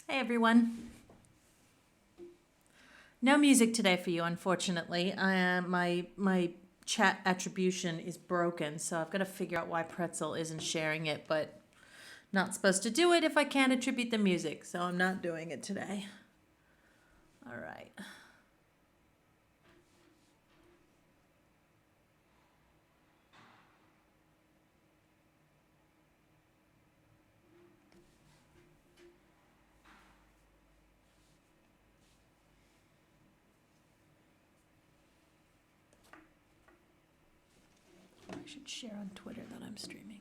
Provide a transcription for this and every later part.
Hey everyone. No music today for you, unfortunately. My chat attribution is broken, so I've got to figure out why Pretzel isn't sharing it, but not supposed to do it if I can't attribute the music, so I'm not doing it today. All right. I should share on Twitter that I'm streaming.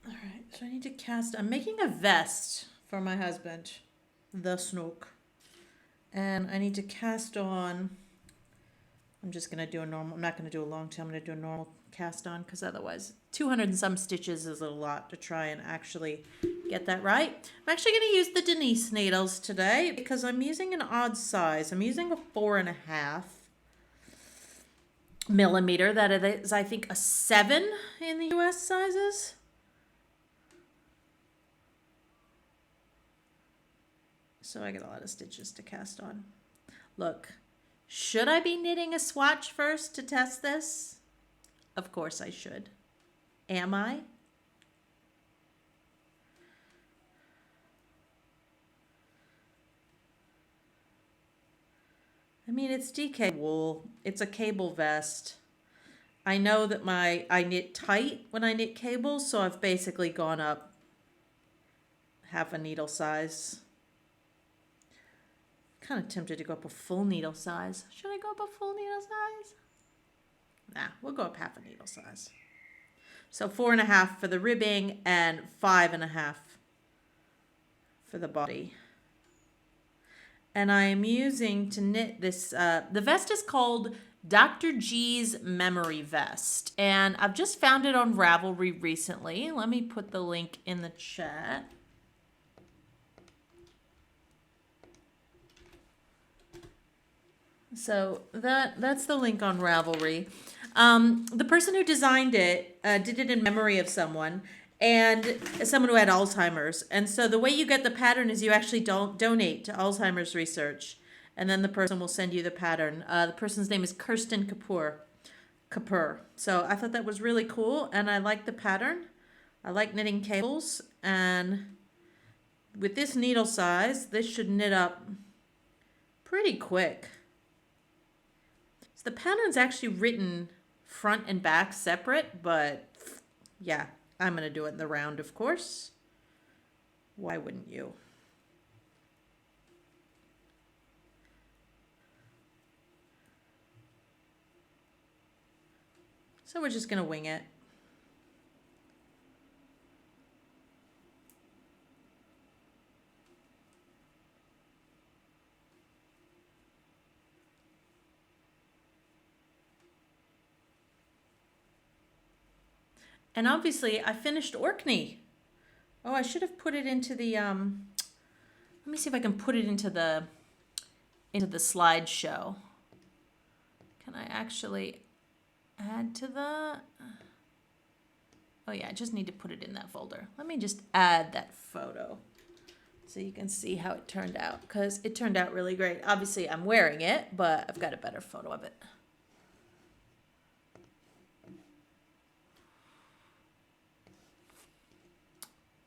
All right, so I need to I'm making a vest for my husband, the Snook. And I need to cast on I'm just going to do a normal, I'm not going to do a long tail, I'm going to do a normal cast on because otherwise 200 and some stitches is a lot to try and actually get that right. I'm actually going to use the Denise needles today because I'm using an odd size. I'm using a 4.5 millimeter. That is, I think, a 7 in the US sizes. So I got a lot of stitches to cast on. Look, should I be knitting a swatch first to test this? Of course I should. Am I? I mean, it's DK wool. It's a cable vest. I know that I knit tight when I knit cables, so I've basically gone up half a needle size. Kind of tempted to go up a full needle size. Should I go up a full needle size? Nah, we'll go up half a needle size. So 4.5 for the ribbing and 5.5 for the body. And I am using to knit this, the vest is called Dr. G's Memory Vest. And I've just found it on Ravelry recently. Let me put the link in the chat. So that's the link on Ravelry. The person who designed it did it in memory of someone, and someone who had Alzheimer's. And so the way you get the pattern is you actually don't donate to Alzheimer's research, and then the person will send you the pattern. The person's name is Kirsten Kapoor. So I thought that was really cool, and I like the pattern. I like knitting cables, and with this needle size, this should knit up pretty quick. The pattern's actually written front and back separate, but yeah, I'm going to do it in the round, of course. Why wouldn't you? So we're just going to wing it. And obviously, I finished Orkney. Oh, I should have put it into the, let me see if I can put it into the slideshow. Can I actually add to the, oh yeah, I just need to put it in that folder. Let me just add that photo so you can see how it turned out, because it turned out really great. Obviously, I'm wearing it, but I've got a better photo of it.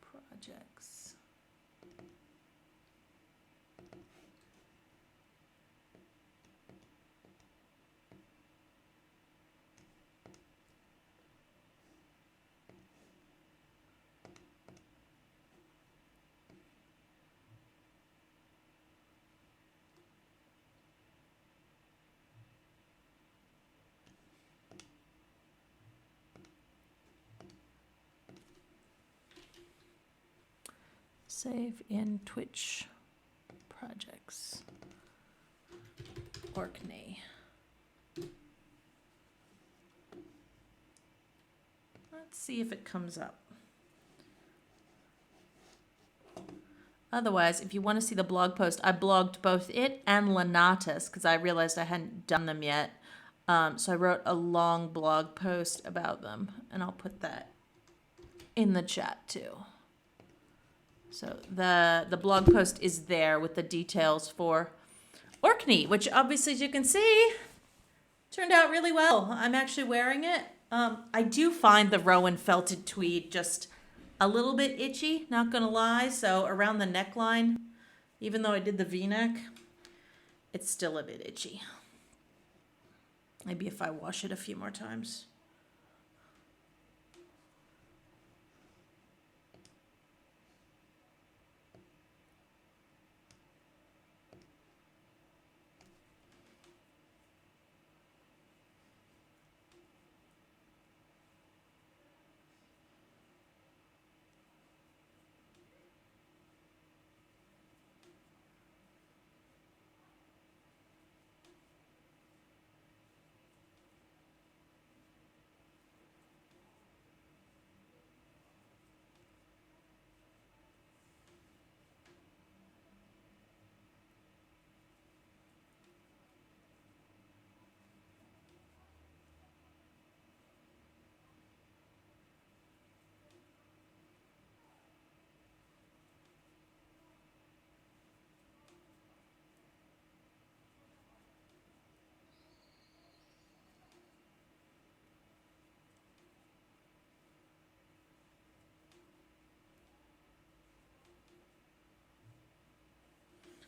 Projects. Save in Twitch projects. Orkney. Let's see if it comes up. Otherwise, if you want to see the blog post, I blogged both it and Lenatus because I realized I hadn't done them yet. So I wrote a long blog post about them, and I'll put that in the chat too. So the blog post is there with the details for Orkney, which obviously, as you can see, turned out really well. I'm actually wearing it. I do find the Rowan felted tweed just a little bit itchy, not gonna lie. So around the neckline, even though I did the V-neck, it's still a bit itchy. Maybe if I wash it a few more times.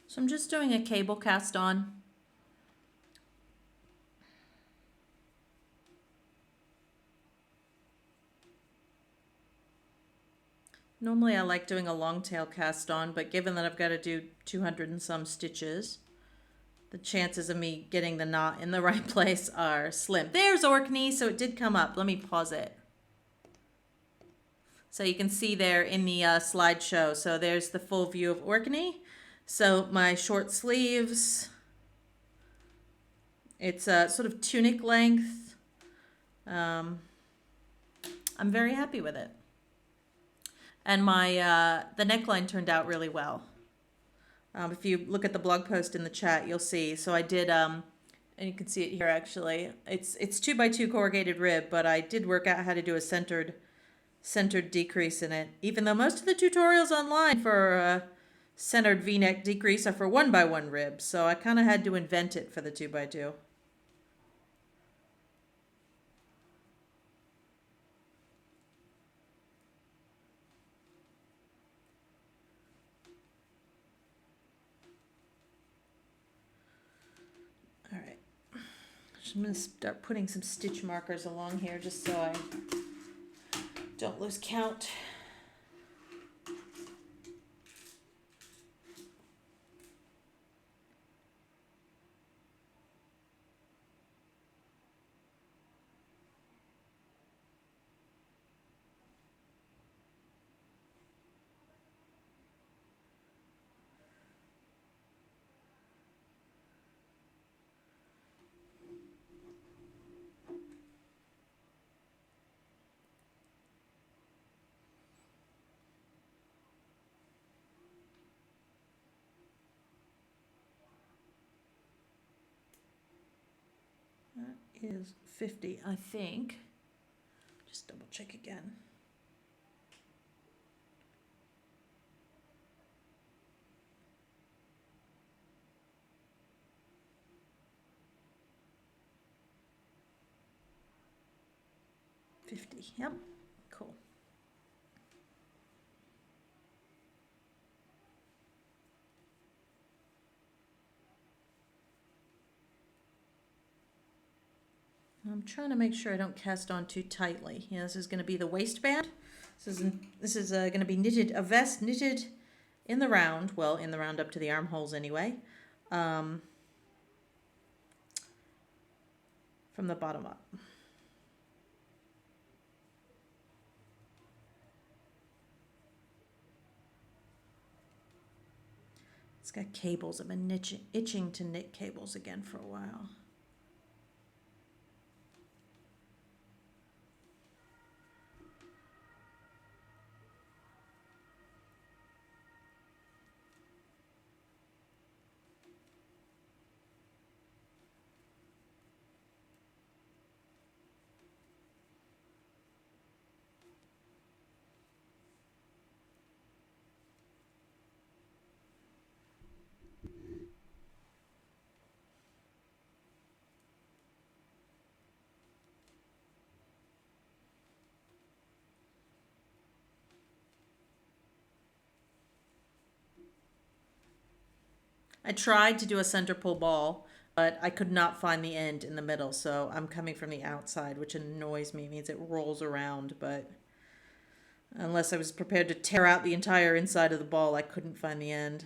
So I'm just doing a cable cast on. Normally I like doing a long tail cast on, but given that I've got to do 200 and some stitches, the chances of me getting the knot in the right place are slim. There's Orkney, so it did come up. Let me pause it. So you can see there in the slideshow. So there's the full view of Orkney. So my short sleeves, it's a sort of tunic length. I'm very happy with it. And my the neckline turned out really well. If you look at the blog post in the chat, you'll see. So I did, and you can see it here actually. It's 2x2 corrugated rib, but I did work out how to do a centered decrease in it. Even though most of the tutorials online for centered V-neck decrease are for 1x1 ribs, so I kind of had to invent it for the 2x2. All right, I'm going to start putting some stitch markers along here just so I don't lose count. Is 50, I think. Just double check again. Yep, cool. I'm trying to make sure I don't cast on too tightly. Yeah, this is going to be the waistband. This is going to be knitted, a vest knitted in the round. Well, in the round up to the armholes anyway. From the bottom up. It's got cables. I've been itching to knit cables again for a while. I tried to do a center pull ball, but I could not find the end in the middle, so I'm coming from the outside, which annoys me, means it rolls around, but unless I was prepared to tear out the entire inside of the ball, I couldn't find the end.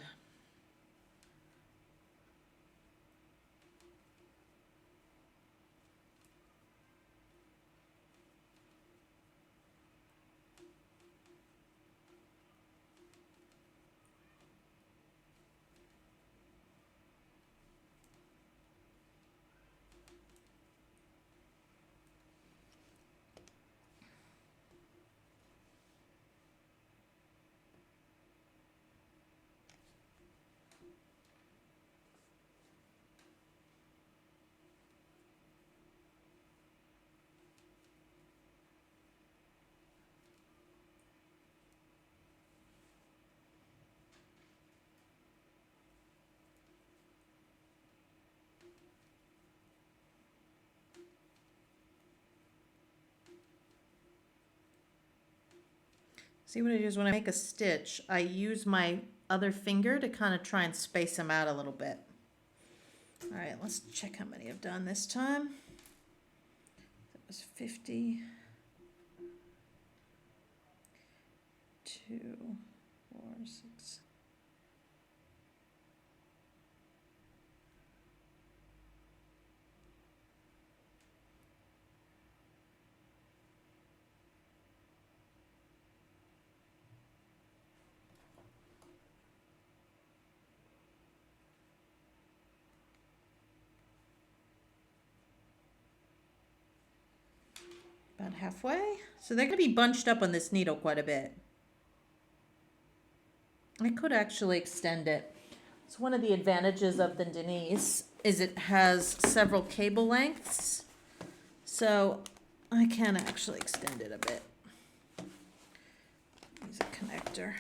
See what I do is when I make a stitch, I use my other finger to kind of try and space them out a little bit. All right, let's check how many I've done this time. That was 50. 2, 4, 6. About halfway. So they're going to be bunched up on this needle quite a bit. I could actually extend it. It's one of the advantages of the Denise is it has several cable lengths. So I can actually extend it a bit. Use a connector.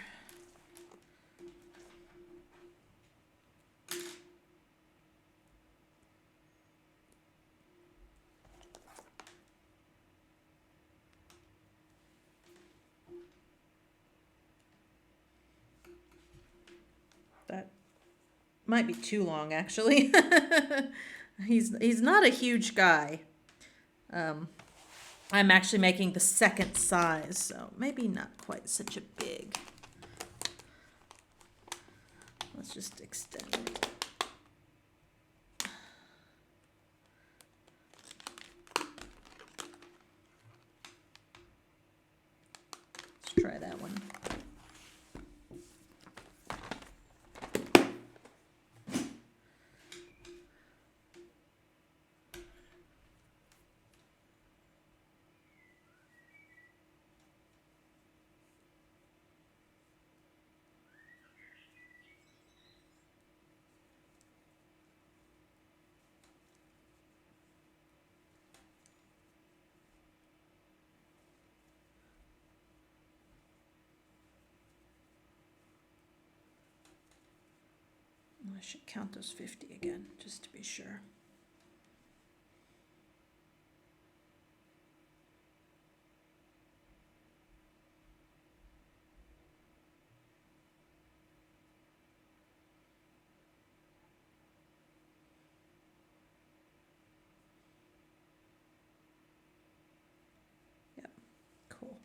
That might be too long, actually. He's not a huge guy. I'm actually making the second size, so maybe not quite such a big. Let's just extend it. Let's try that one. I should count those 50 again, just to be sure. Yep, cool.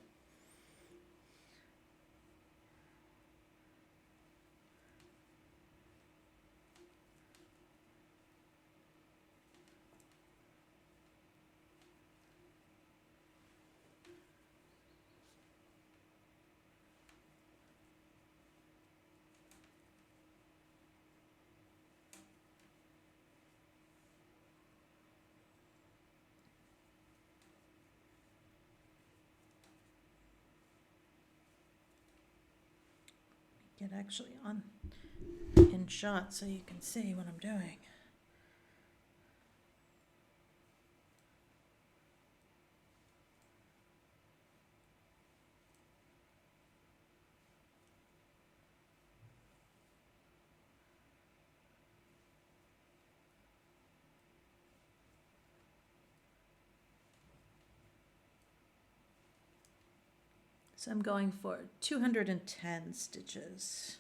get actually on in shot so you can see what I'm doing. So I'm going for 210 stitches.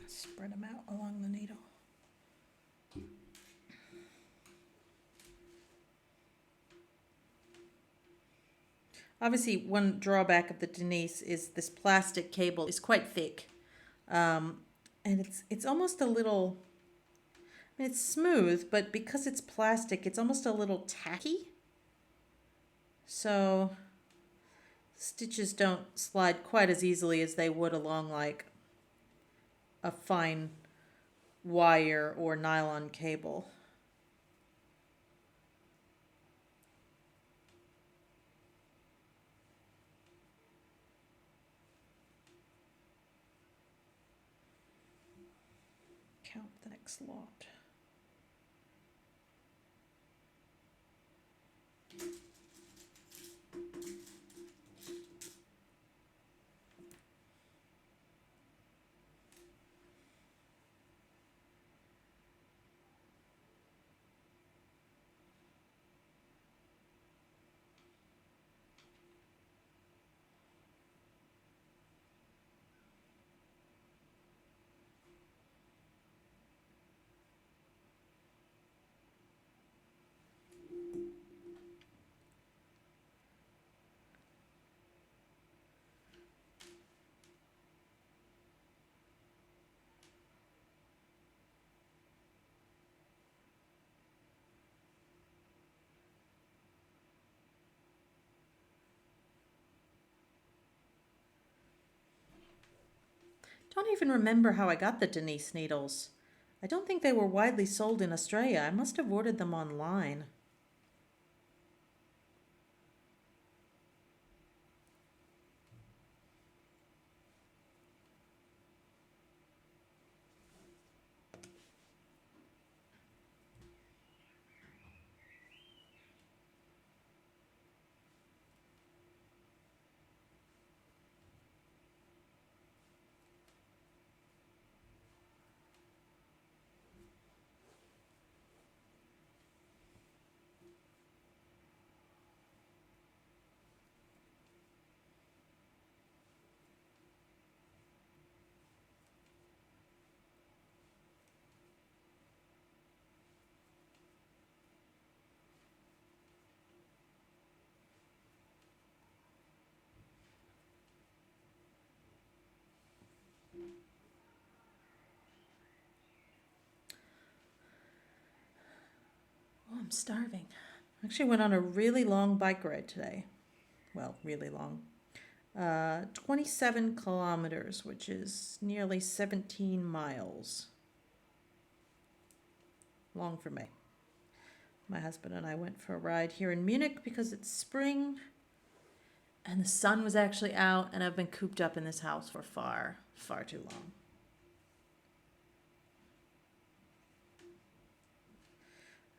Spread them out along the needle. Obviously, one drawback of the Denise is this plastic cable is quite thick, and it's almost a little. I mean, it's smooth, but because it's plastic, it's almost a little tacky. So stitches don't slide quite as easily as they would along like a fine wire or nylon cable. Count the next lot. Don't even remember how I got the Denise needles. I don't think they were widely sold in Australia. I must have ordered them online. I'm starving. I actually went on a really long bike ride today. Well, really long. 27 kilometers, which is nearly 17 miles. Long for me. My husband and I went for a ride here in Munich because it's spring and the sun was actually out, and I've been cooped up in this house for far, far too long.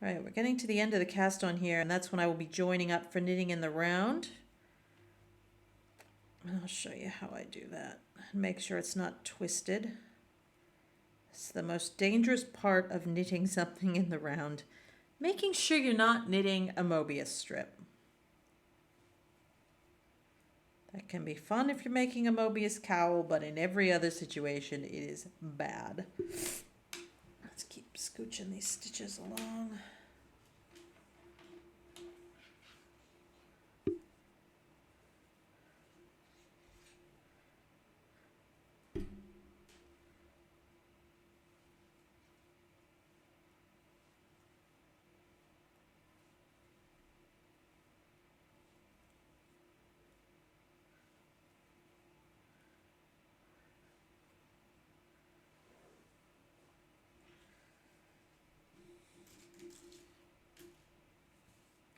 All right, we're getting to the end of the cast on here, and that's when I will be joining up for knitting in the round. And I'll show you how I do that. Make sure it's not twisted. It's the most dangerous part of knitting something in the round. Making sure you're not knitting a Mobius strip. That can be fun if you're making a Mobius cowl, but in every other situation, it is bad. Let's keep scooching these stitches along.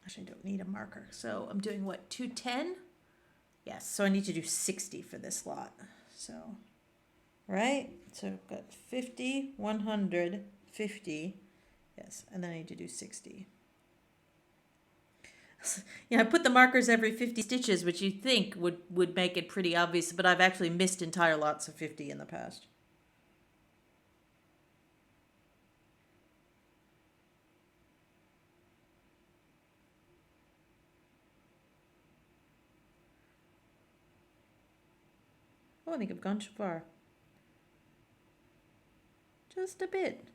Actually, I don't need a marker. So I'm doing what, 210? Yes, so I need to do 60 for this lot. So, right? So I've got 50, 100, 50. Yes, and then I need to do 60. Yeah, I put the markers every 50 stitches, which you think would make it pretty obvious, but I've actually missed entire lots of 50 in the past. Oh, I think I've gone too far. Just a bit.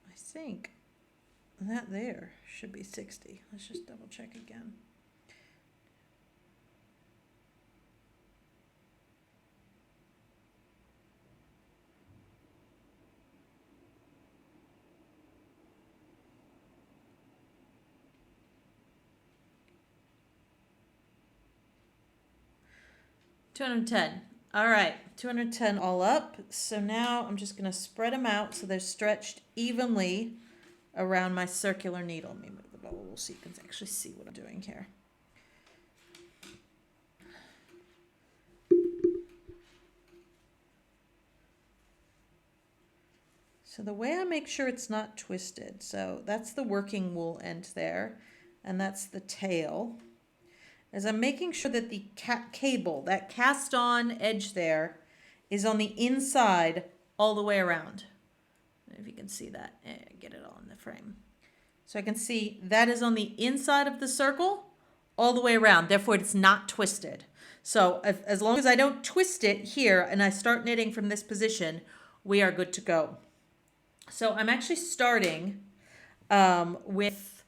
I think that there should be 60. Let's just double check again. $210. All right, 210 all up. So now I'm just going to spread them out so they're stretched evenly around my circular needle. Let me move the bowl so you can actually see what I'm doing here. So the way I make sure it's not twisted, so that's the working wool end there, and that's the tail, is I'm making sure that the cable, that cast on edge there, is on the inside all the way around. If you can see that, get it all in the frame. So I can see that is on the inside of the circle all the way around. Therefore, it's not twisted. So as long as I don't twist it here and I start knitting from this position, we are good to go. So I'm actually starting with,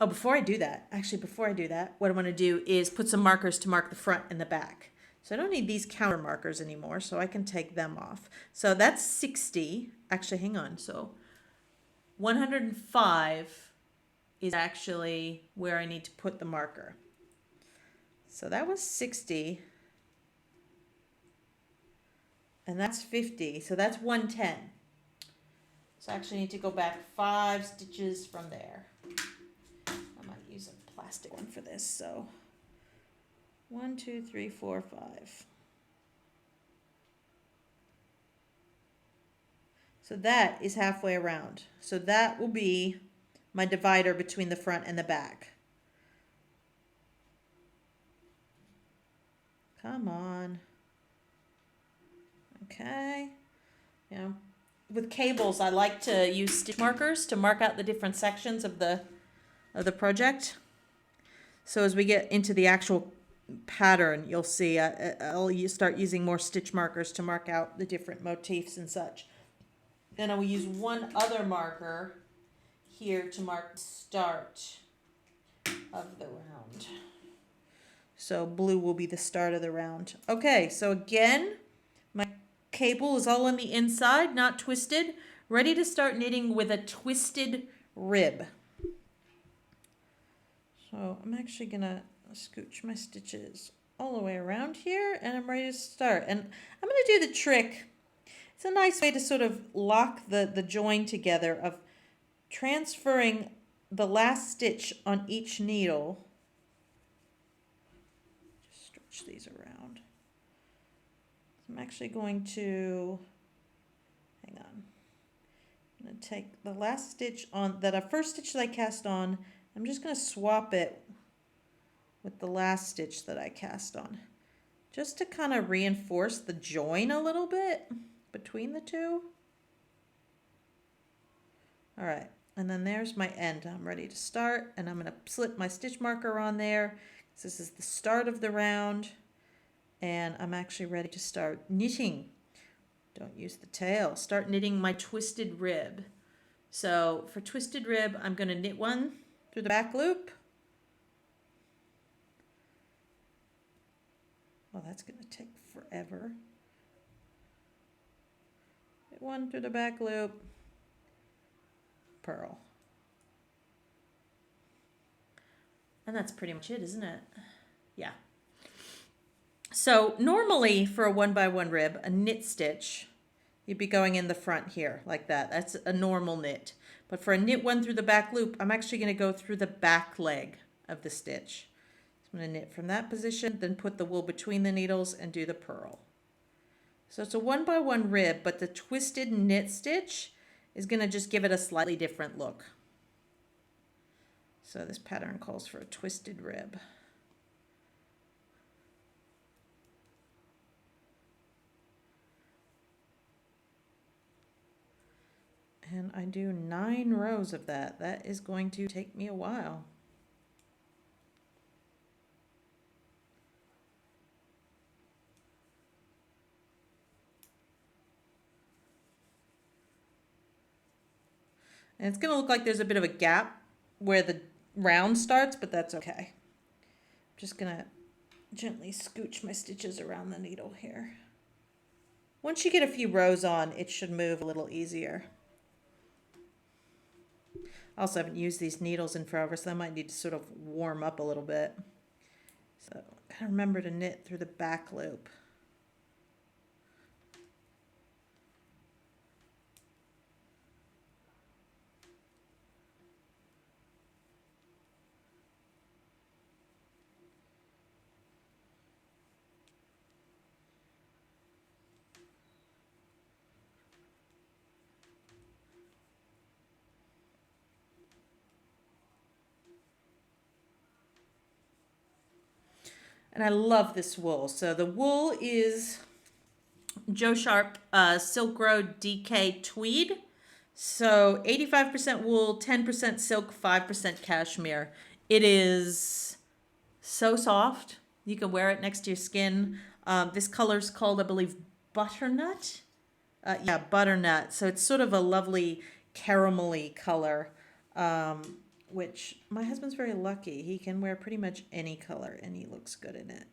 oh, before I do that, what I want to do is put some markers to mark the front and the back. So I don't need these counter markers anymore, so I can take them off. So that's 60. Actually, hang on. So 105 is actually where I need to put the marker. So that was 60. And that's 50. So that's 110. So I actually need to go back 5 stitches from there. I might use a plastic one for this. So 1, 2, 3, 4, 5. So that is halfway around. So that will be my divider between the front and the back. Come on. Okay. You know, with cables, I like to use stitch markers to mark out the different sections of the project. So as we get into the actual pattern, you'll see I'll start using more stitch markers to mark out the different motifs and such. Then I will use one other marker here to mark the start of the round. So blue will be the start of the round. Okay, so again, my cable is all on the inside, not twisted. ready to start knitting with a twisted rib. So I'm actually gonna scooch my stitches all the way around here, and I'm ready to start. And I'm gonna do the trick. It's a nice way to sort of lock the join together of transferring the last stitch on each needle. Just stretch these around. I'm actually going to, hang on. I'm going to take the last stitch on, first stitch that I cast on, I'm just going to swap it with the last stitch that I cast on, just to kind of reinforce the join a little bit between the two. All right, and then there's my end. I'm ready to start, and I'm going to slip my stitch marker on there. This is the start of the round, and I'm actually ready to start knitting. Don't use the tail. Start knitting my twisted rib. So for twisted rib, I'm going to knit one through the back loop. Well, that's going to take forever. Knit one through the back loop. Purl. And that's pretty much it, isn't it? Yeah. So normally for a 1x1 rib, a knit stitch, you'd be going in the front here like that. That's a normal knit. But for a knit one through the back loop, I'm actually going to go through the back leg of the stitch. So I'm going to knit from that position, then put the wool between the needles and do the purl. So it's a 1x1 rib, but the twisted knit stitch is going to just give it a slightly different look. So this pattern calls for a twisted rib. And I do 9 rows of that. That is going to take me a while. And it's going to look like there's a bit of a gap where the round starts, but that's okay. I'm just going to gently scooch my stitches around the needle here. Once you get a few rows on, it should move a little easier. I also haven't used these needles in forever, so I might need to sort of warm up a little bit. So kind of remember to knit through the back loop. And I love this wool. So the wool is Joe Sharp Silk Road DK Tweed. So 85% wool, 10% silk, 5% cashmere. It is so soft. You can wear it next to your skin. This color is called, I believe, butternut. Yeah, butternut. So it's sort of a lovely caramelly color. Which my husband's very lucky. He can wear pretty much any color and he looks good in it.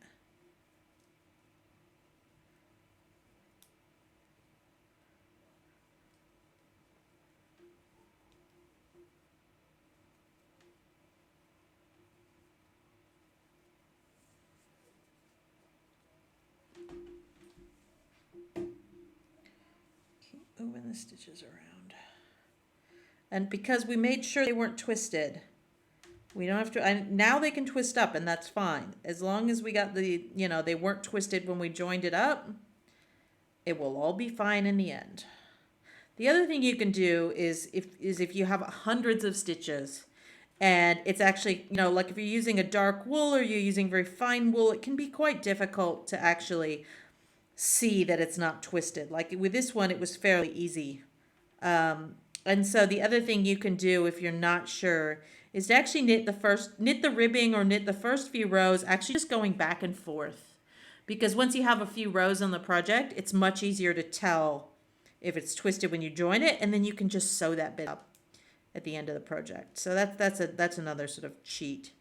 Keep moving the stitches around. And because we made sure they weren't twisted, we don't have to, and now they can twist up and that's fine. As long as we got the, they weren't twisted when we joined it up, it will all be fine in the end. The other thing you can do is if you have hundreds of stitches and it's actually, like if you're using a dark wool or you're using very fine wool, it can be quite difficult to actually see that it's not twisted. Like with this one, it was fairly easy. And so the other thing you can do if you're not sure is to actually knit the ribbing or knit the first few rows, actually just going back and forth. Because once you have a few rows on the project, it's much easier to tell if it's twisted when you join it, and then you can just sew that bit up at the end of the project. So that's another sort of cheat.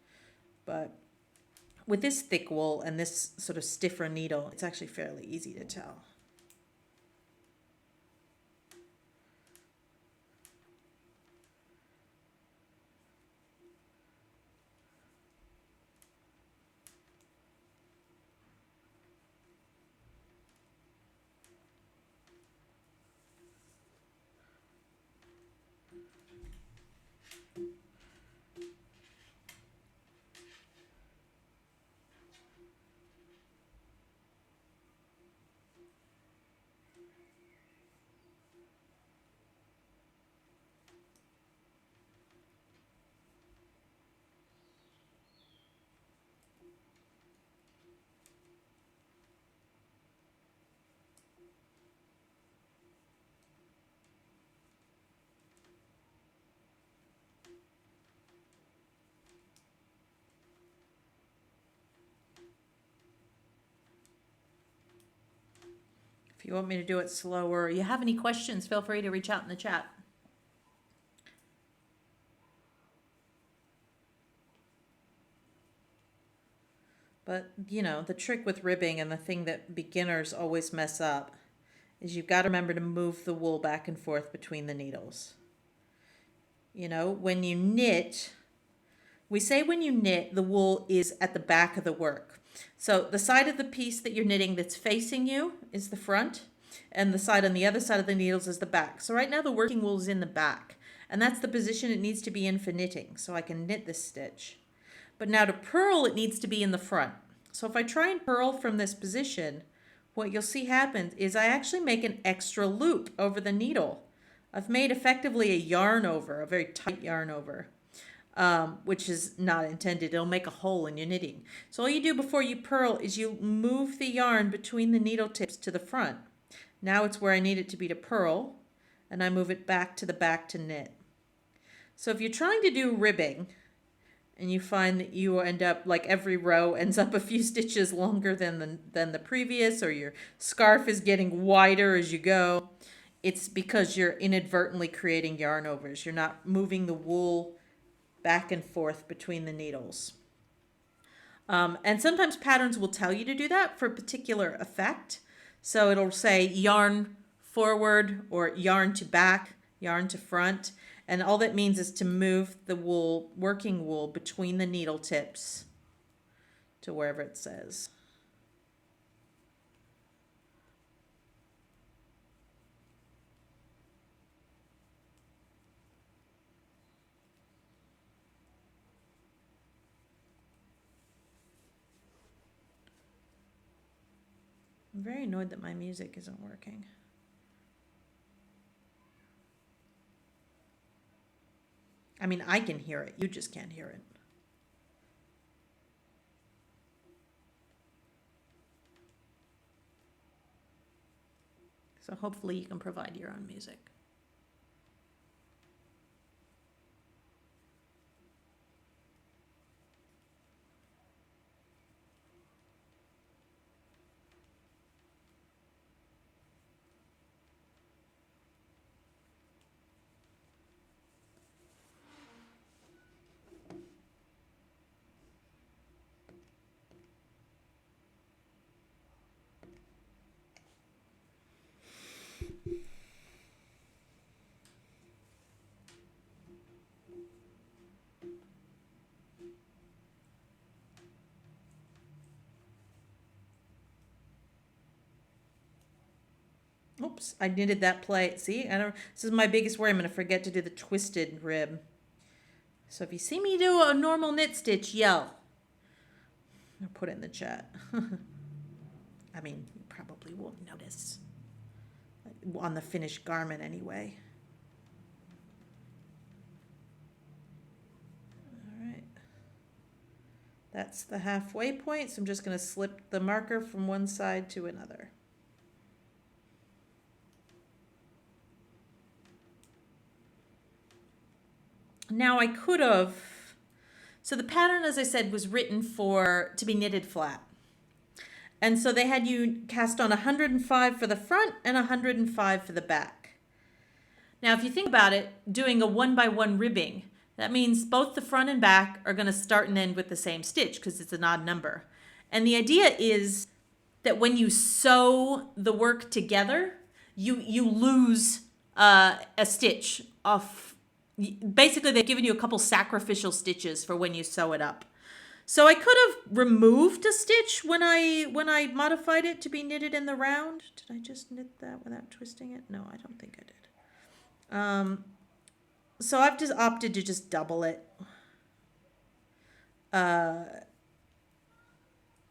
But with this thick wool and this sort of stiffer needle, it's actually fairly easy to tell. If you want me to do it slower, or you have any questions, feel free to reach out in the chat. But, you know, the trick with ribbing and the thing that beginners always mess up is you've got to remember to move the wool back and forth between the needles. You know, when you knit, we say when you knit, the wool is at the back of the work. So the side of the piece that you're knitting that's facing you is the front, and the side on the other side of the needles is the back. So right now the working wool is in the back, and that's the position it needs to be in for knitting. So I can knit this stitch. But now to purl, it needs to be in the front. So if I try and purl from this position, what you'll see happens is I actually make an extra loop over the needle. I've made effectively a yarn over, a very tight yarn over, which is not intended. It'll make a hole in your knitting. So all you do before you purl is you move the yarn between the needle tips to the front. Now it's where I need it to be to purl, and I move it back to the back to knit. So if you're trying to do ribbing, and you find that you end up, like every row ends up a few stitches longer than the previous, or your scarf is getting wider as you go, it's because you're inadvertently creating yarn overs. You're not moving the wool back and forth between the needles. And sometimes patterns will tell you to do that for a particular effect. So it'll say yarn forward or yarn to back, yarn to front. And all that means is to move the wool, working wool, between the needle tips to wherever it says. I'm very annoyed that my music isn't working. I mean, I can hear it. You just can't hear it. So hopefully you can provide your own music. Oops, I knitted that plate. See, this is my biggest worry. I'm going to forget to do the twisted rib. So if you see me do a normal knit stitch, yell. I'll put it in the chat. I mean, you probably won't notice. On the finished garment anyway. All right. That's the halfway point, so I'm just going to slip the marker from one side to another. Now I could have, so the pattern, as I said, was written to be knitted flat. And so they had you cast on 105 for the front and 105 for the back. Now, if you think about it, doing a 1-by-1 ribbing, that means both the front and back are going to start and end with the same stitch because it's an odd number. And the idea is that when you sew the work together, you lose a stitch off. Basically, they've given you a couple sacrificial stitches for when you sew it up. So I could have removed a stitch when I modified it to be knitted in the round. Did I just knit that without twisting it? No, I don't think I did. So I've just opted to just double it,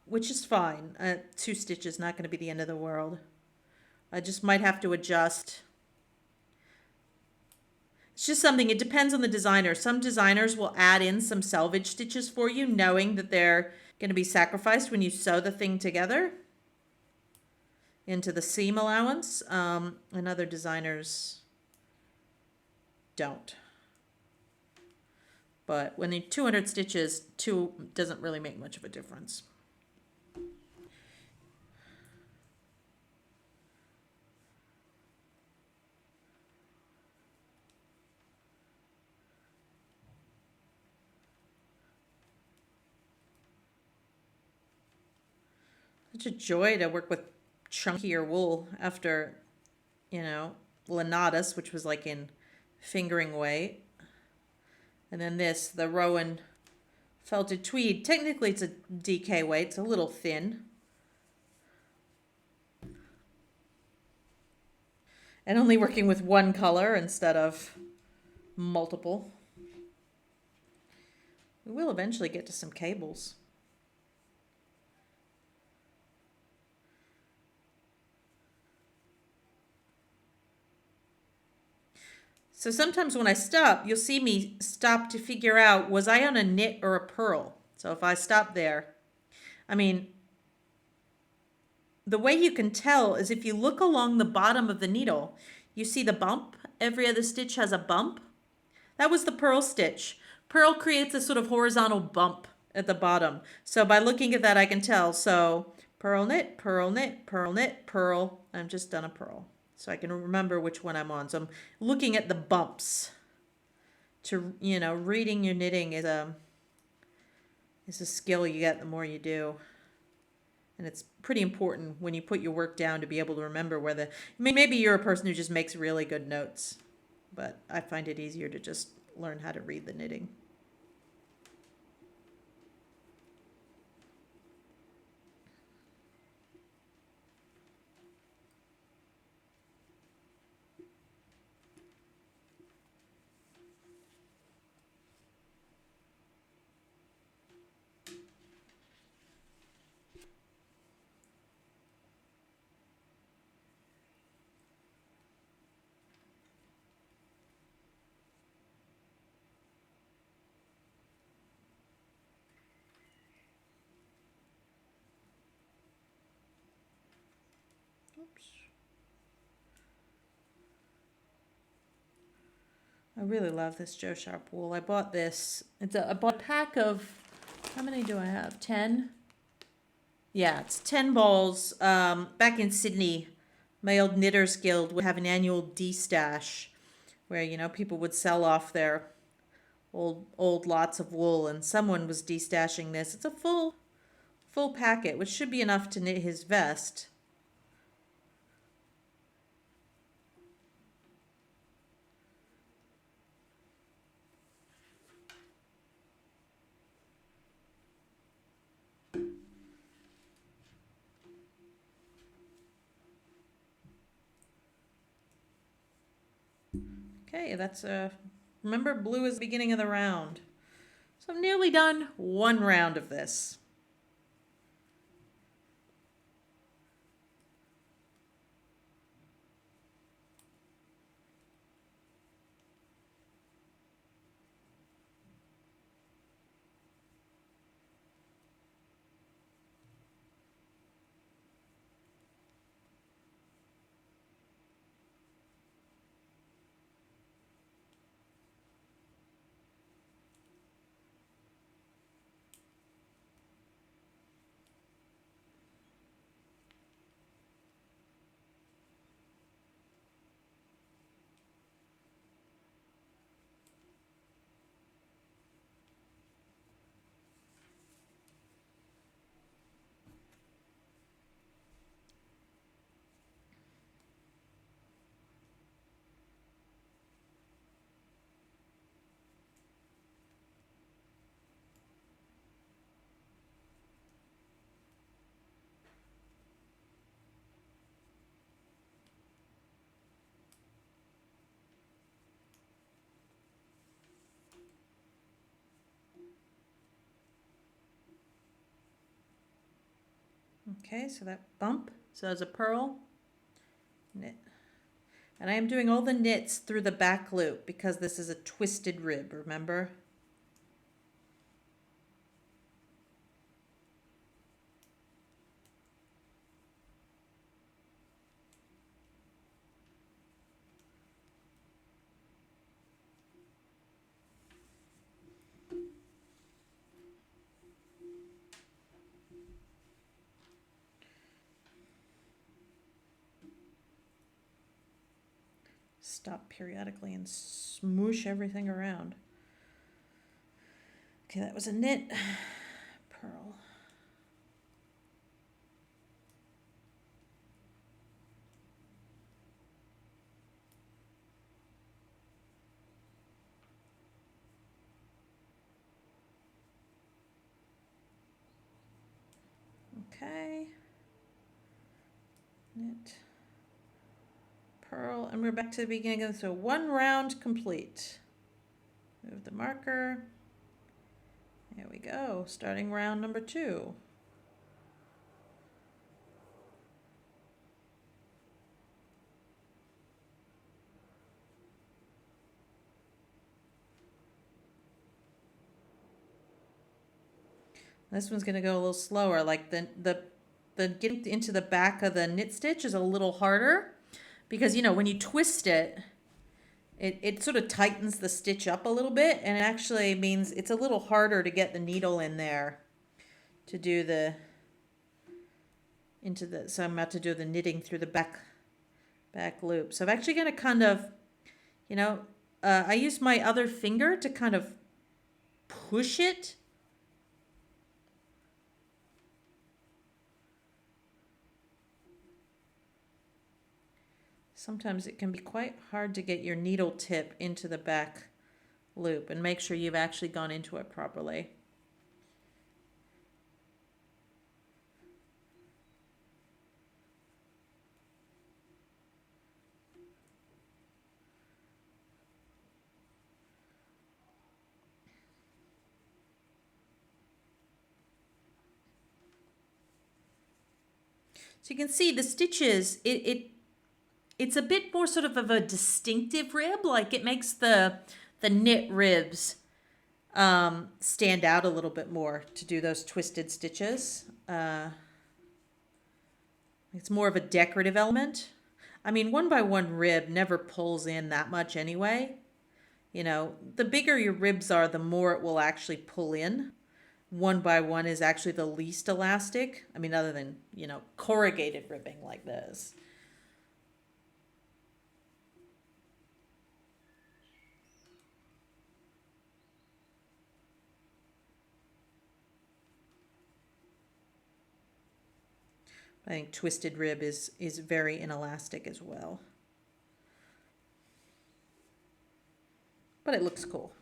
which is fine. 2 stitches, not going to be the end of the world. I just might have to adjust. It's just something, it depends on the designer. Some designers will add in some selvage stitches for you, knowing that they're going to be sacrificed when you sew the thing together into the seam allowance, and other designers don't. But when you're 200 stitches, 2 doesn't really make much of a difference. Such a joy to work with chunkier wool after, you know, Lanatus, which was like in fingering weight. And then this, the Rowan felted tweed. Technically it's a DK weight. It's a little thin. And only working with one color instead of multiple. We will eventually get to some cables. So sometimes when I stop, you'll see me stop to figure out, was I on a knit or a purl? So if I stop there, I mean, the way you can tell is if you look along the bottom of the needle, you see the bump. Every other stitch has a bump. That was the purl stitch. Purl creates a sort of horizontal bump at the bottom. So by looking at that, I can tell. So purl knit, purl knit, purl knit, purl. I've just done a purl. So I can remember which one I'm on. So I'm looking at the bumps. To, you know, reading your knitting is a skill you get the more you do. And it's pretty important when you put your work down to be able to remember where the, maybe you're a person who just makes really good notes, but I find it easier to just learn how to read the knitting. Oops. I really love this Joe Sharp wool. I bought this. I bought a pack of, how many do I have? 10? Yeah, it's 10 balls. Back in Sydney, my old Knitters Guild would have an annual de-stash where, you know, people would sell off their old lots of wool, and someone was de-stashing this. It's a full packet, which should be enough to knit his vest. Okay, that's remember, blue is the beginning of the round. So I'm nearly done one round of this. Okay, so that bump, so there's a purl, knit. And I am doing all the knits through the back loop because this is a twisted rib, remember? Stop periodically and smoosh everything around. Okay, that was a knit, purl. Okay. Knit, purl, and we're back to the beginning again. So one round complete. Move the marker. There we go. Starting round number 2. This one's going to go a little slower. Like the getting into the back of the knit stitch is a little harder because, you know, when you twist it, it sort of tightens the stitch up a little bit, and it actually means it's a little harder to get the needle in there to do so I'm about to do the knitting through the back loop. So I'm actually going to kind of, you know, I use my other finger to kind of push it. Sometimes it can be quite hard to get your needle tip into the back loop, and make sure you've actually gone into it properly. So you can see the stitches, it's a bit more sort of a distinctive rib, like it makes the knit ribs stand out a little bit more to do those twisted stitches. It's more of a decorative element. I mean, 1x1 rib never pulls in that much anyway. You know, the bigger your ribs are, the more it will actually pull in. 1x1 is actually the least elastic. I mean, other than, you know, corrugated ribbing like this. I think twisted rib is very inelastic as well. But it looks cool.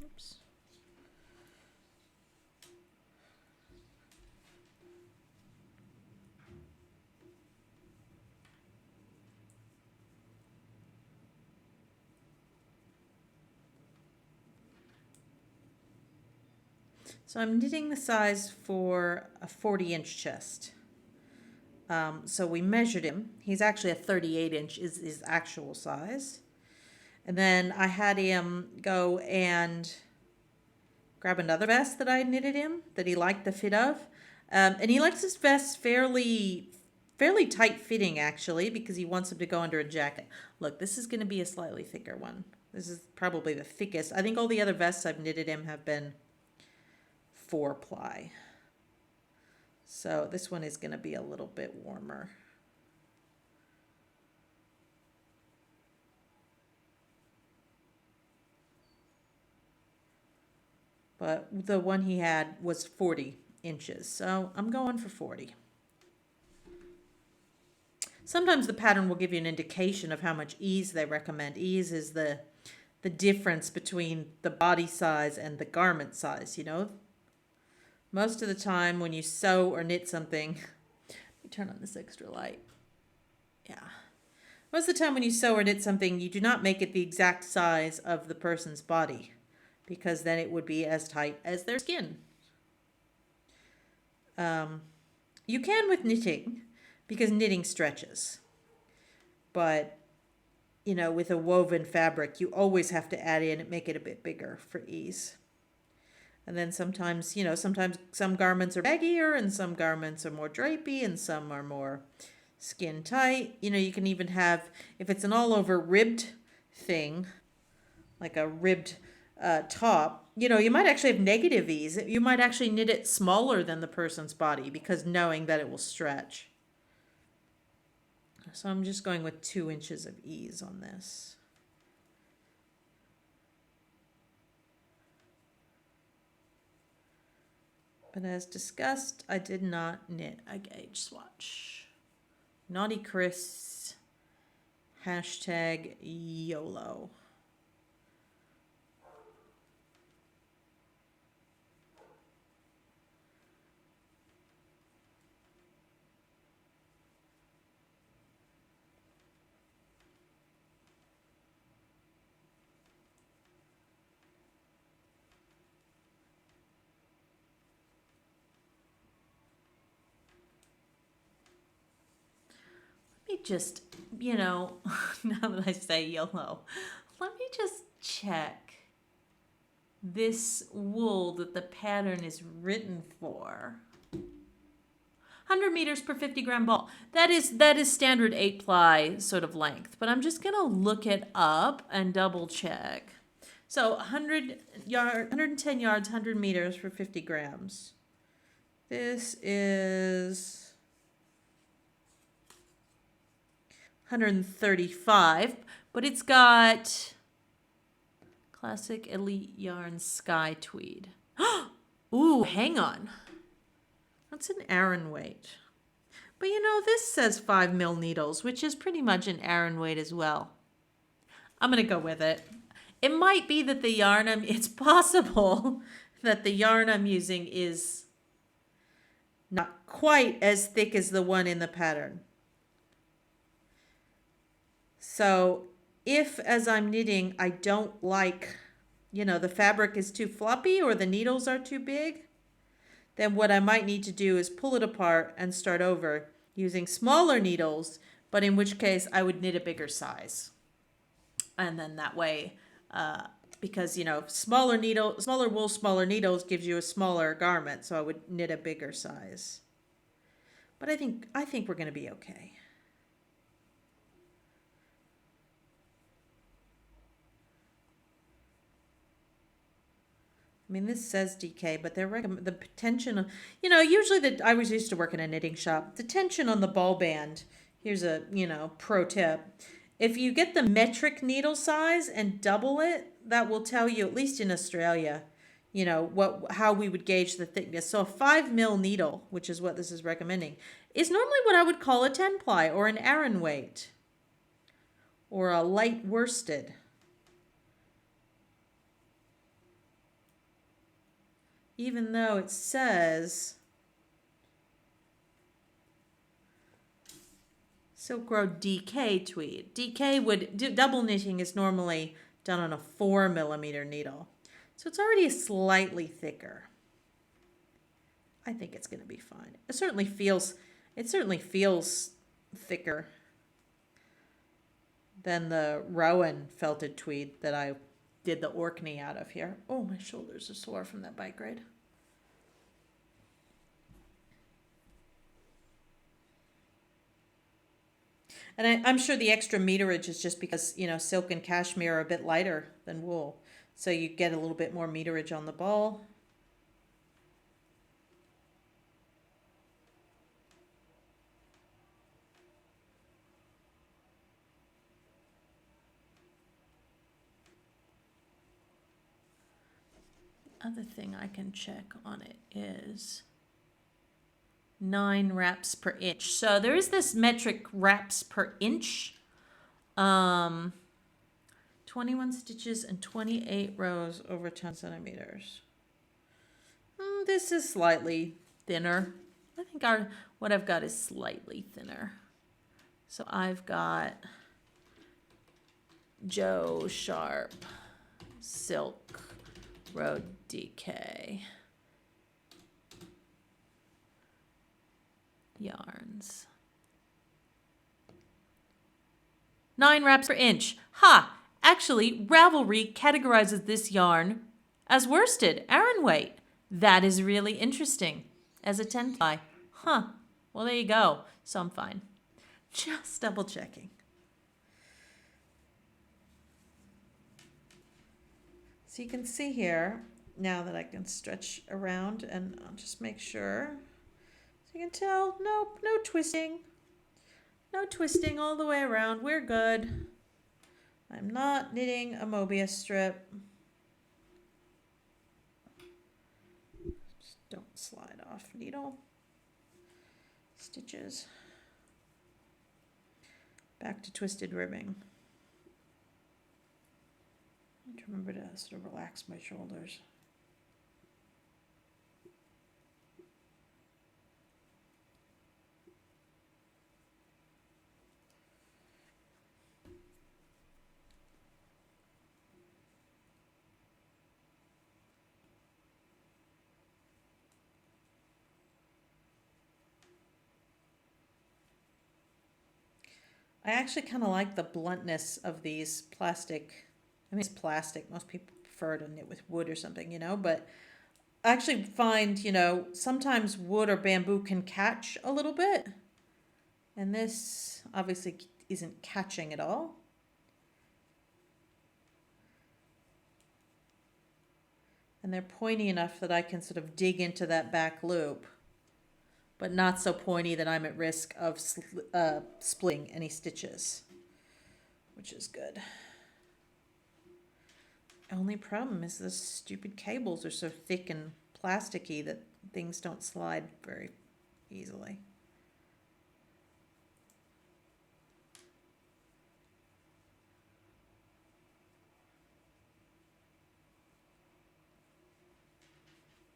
Oops. So I'm knitting the size for a 40-inch chest. So we measured him. He's actually a 38-inch is his actual size. And then I had him go and grab another vest that I knitted him that he liked the fit of. And he likes his vest fairly tight fitting, actually, because he wants him to go under a jacket. Look, this is going to be a slightly thicker one. This is probably the thickest. I think all the other vests I've knitted him have been 4-ply. So this one is going to be a little bit warmer. But the one he had was 40 inches, so I'm going for 40. Sometimes the pattern will give you an indication of how much ease they recommend. Ease is the difference between the body size and the garment size, you know. Most of the time when you sew or knit something, let me turn on this extra light. Yeah. Most of the time when you sew or knit something, you do not make it the exact size of the person's body, because then it would be as tight as their skin. You can with knitting, because knitting stretches. But, you know, with a woven fabric, you always have to add in and make it a bit bigger for ease. And then sometimes, you know, sometimes some garments are baggier and some garments are more drapey and some are more skin tight. You know, you can even have, if it's an all over ribbed thing, like a ribbed top, you know, you might actually have negative ease. You might actually knit it smaller than the person's body because knowing that it will stretch. So I'm just going with 2 inches of ease on this. But as discussed, I did not knit a gauge swatch. Naughty Kris, hashtag YOLO. Let me just, you know, now that I say YOLO, let me just check this wool that the pattern is written for. 100 meters per 50-gram ball. That is standard 8-ply sort of length, but I'm just going to look it up and double check. So 110 yards, 100 meters for 50 grams. This is 135, but it's got classic elite yarn sky tweed. Ooh, hang on. That's an Aran weight. But you know, this says 5 mil needles, which is pretty much an Aran weight as well. I'm going to go with it. It might be that the yarn it's possible that the yarn I'm using is not quite as thick as the one in the pattern. So if, as I'm knitting, I don't like, you know, the fabric is too floppy or the needles are too big, then what I might need to do is pull it apart and start over using smaller needles, but in which case I would knit a bigger size. And then that way, because, you know, smaller wool, smaller needles gives you a smaller garment, so I would knit a bigger size. But I think we're going to be okay. I mean, this says DK, but the tension, you know, usually I was used to work in a knitting shop. The tension on the ball band, here's a, you know, pro tip. If you get the metric needle size and double it, that will tell you, at least in Australia, you know, how we would gauge the thickness. So a 5 mil needle, which is what this is recommending, is normally what I would call a 10-ply or an Aran weight or a light worsted. Even though it says Silk Road DK tweed. DK double knitting is normally done on a 4 millimeter needle. So it's already slightly thicker. I think it's going to be fine. It certainly feels thicker than the Rowan felted tweed that I did the Orkney out of here. Oh, my shoulders are sore from that bike ride. And I'm sure the extra meterage is just because, you know, silk and cashmere are a bit lighter than wool. So you get a little bit more meterage on the ball. Other thing I can check on it is 9 wraps per inch. So there is this metric wraps per inch. 21 stitches and 28 rows over 10 centimeters. This is slightly thinner. I think what I've got is slightly thinner. So I've got Joe Sharp Silk Road DK yarns. 9 wraps per inch. Ha! Actually, Ravelry categorizes this yarn as worsted, Aran weight. That is really interesting. As a 10 ply. Huh. Well, there you go. So I'm fine. Just double checking. So you can see here, now that I can stretch around, and I'll just make sure. So you can tell, nope, no twisting. No twisting all the way around. We're good. I'm not knitting a Mobius strip. Just don't slide off needle. Stitches. Back to twisted ribbing. I need to remember to sort of relax my shoulders. I actually kind of like the bluntness of these plastic. I mean, it's plastic. Most people prefer to knit with wood or something, you know, but I actually find, you know, sometimes wood or bamboo can catch a little bit. And this obviously isn't catching at all. And they're pointy enough that I can sort of dig into that back loop, but not so pointy that I'm at risk of splitting any stitches, which is good. Only problem is the stupid cables are so thick and plasticky that things don't slide very easily.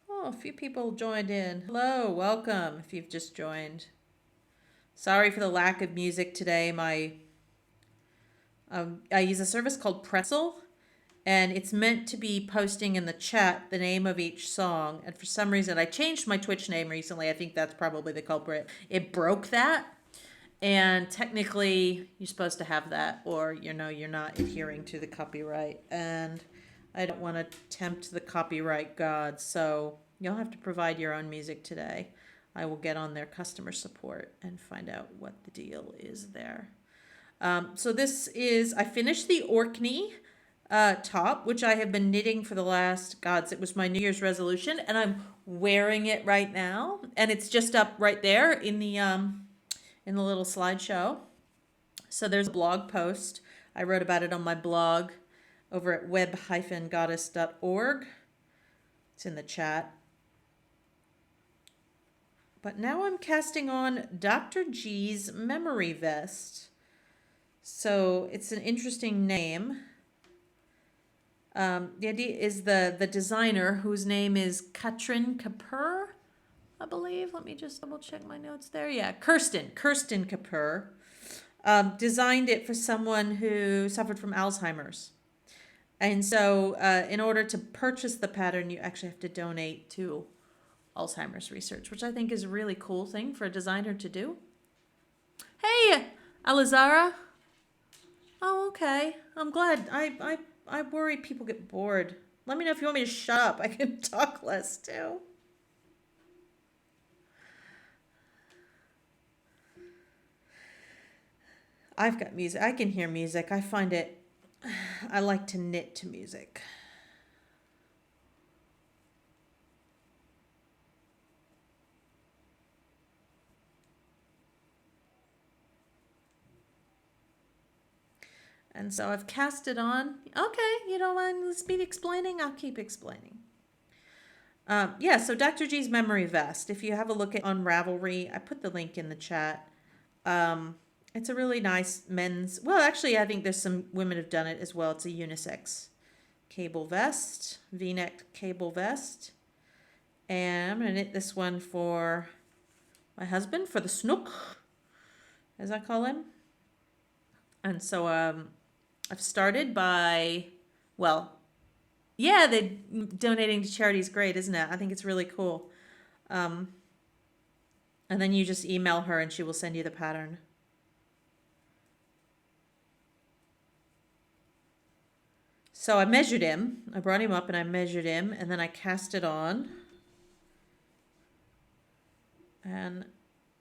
Oh, a few people joined in. Hello, welcome if you've just joined. Sorry for the lack of music today. I use a service called Pretzel, and it's meant to be posting in the chat the name of each song. And for some reason, I changed my Twitch name recently. I think that's probably the culprit. It broke that. And technically, you're supposed to have that, or you know, you're not adhering to the copyright. And I don't want to tempt the copyright gods, so you'll have to provide your own music today. I will get on their customer support and find out what the deal is there. So this is, I finished the Orkney top, which I have been knitting for the last, gods, it was my New Year's resolution, and I'm wearing it right now. And it's just up right there in the little slideshow. So there's a blog post. I wrote about it on my blog over at web-goddess.org. It's in the chat. But now I'm casting on Dr. G's Memory Vest. So it's an interesting name. The idea is the designer, whose name is Katrin Kapoor, I believe. Let me just double check my notes there. Yeah, Kirsten Kapoor, designed it for someone who suffered from Alzheimer's. And so in order to purchase the pattern, you actually have to donate to Alzheimer's research, which I think is a really cool thing for a designer to do. Hey, Alizara. Oh, okay. I'm glad. I worry people get bored. Let me know if you want me to shut up. I can talk less too. I've got music. I can hear music. I find it, I like to knit to music. And so I've cast it on. Okay, you don't mind me explaining? I'll keep explaining. Yeah, so Dr. G's Memory Vest. If you have a look at on Ravelry, I put the link in the chat. It's a really nice men's, well, actually, I think there's some women have done it as well. It's a unisex cable vest, V-neck cable vest. And I'm going to knit this one for my husband, for the snook, as I call him. And so I've started by, well, yeah, they donating to charity is great, isn't it? I think it's really cool. Um, and then you just email her and she will send you the pattern. So I measured him. I brought him up and I measured him and then I cast it on. And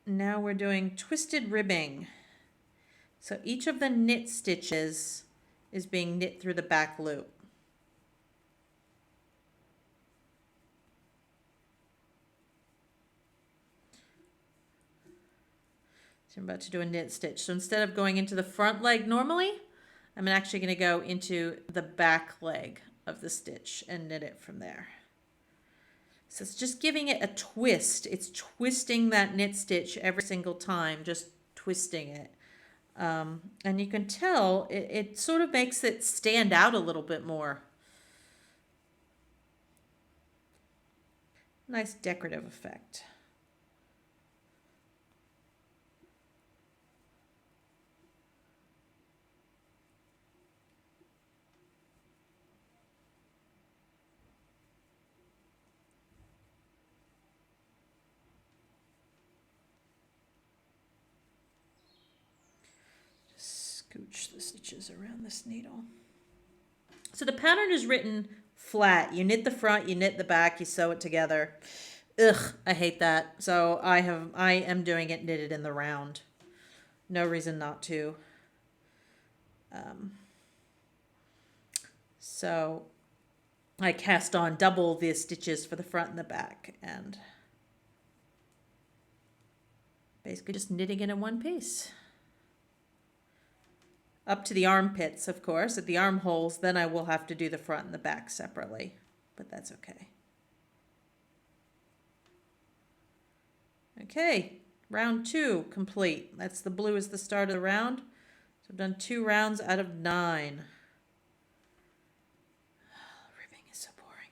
now we're doing twisted ribbing. So each of the knit stitches is being knit through the back loop. So I'm about to do a knit stitch. So instead of going into the front leg normally, I'm actually going to go into the back leg of the stitch and knit it from there. So it's just giving it a twist. It's twisting that knit stitch every single time, just twisting it. And you can tell it sort of makes it stand out a little bit more. Nice decorative effect. Scooch the stitches around this needle. So the pattern is written flat. You knit the front, you knit the back, you sew it together. Ugh, I hate that. So I am doing it knitted in the round. No reason not to. So I cast on double the stitches for the front and the back and basically just knitting it in one piece. Up to the armpits, of course. At the armholes, then I will have to do the front and the back separately, but that's okay. Okay, round 2 complete. That's the blue is the start of the round. So I've done 2 rounds out of 9. Ribbing is so boring.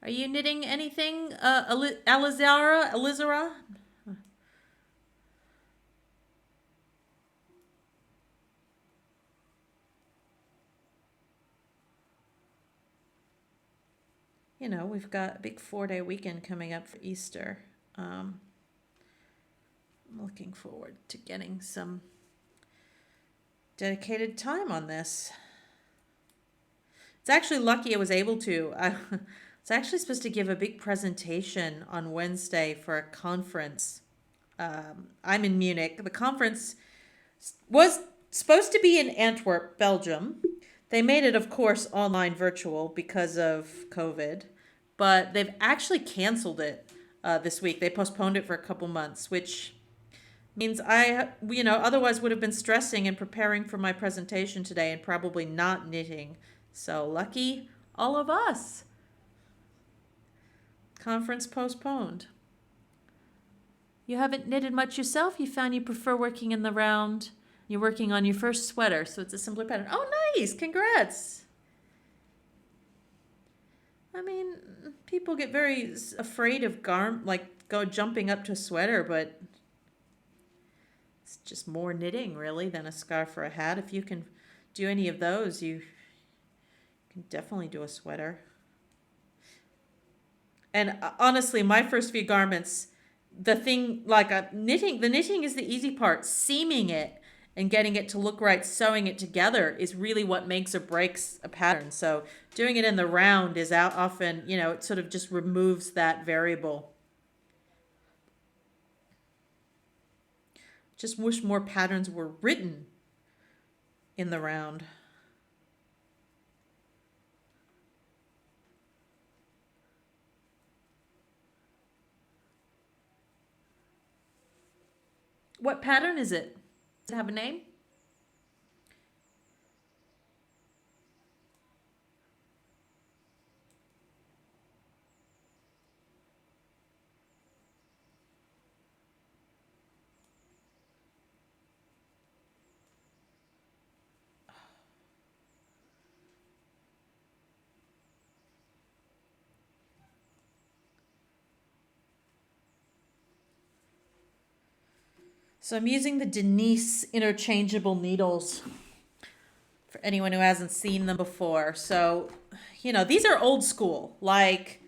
Are you knitting anything, Elizara? You know, we've got a big 4-day weekend coming up for Easter. I'm looking forward to getting some dedicated time on this. It's actually lucky I was able to. I was actually supposed to give a big presentation on Wednesday for a conference. I'm in Munich. The conference was supposed to be in Antwerp, Belgium. They made it, of course, online virtual because of COVID, but they've actually canceled it this week. They postponed it for a couple months, which means otherwise would have been stressing and preparing for my presentation today and probably not knitting. So lucky all of us. Conference postponed. You haven't knitted much yourself? You found you prefer working in the round? You're working on your first sweater, so it's a simpler pattern. Oh, nice! Congrats! I mean, people get very afraid of jumping up to a sweater, but it's just more knitting, really, than a scarf or a hat. If you can do any of those, you can definitely do a sweater. And honestly, my first few garments, the knitting is the easy part. Seaming it and getting it to look right, sewing it together is really what makes or breaks a pattern. So doing it in the round is often, it sort of just removes that variable. Just wish more patterns were written in the round. What pattern is it? Does it have a name? So I'm using the Denise interchangeable needles for anyone who hasn't seen them before. So, these are old school. Like,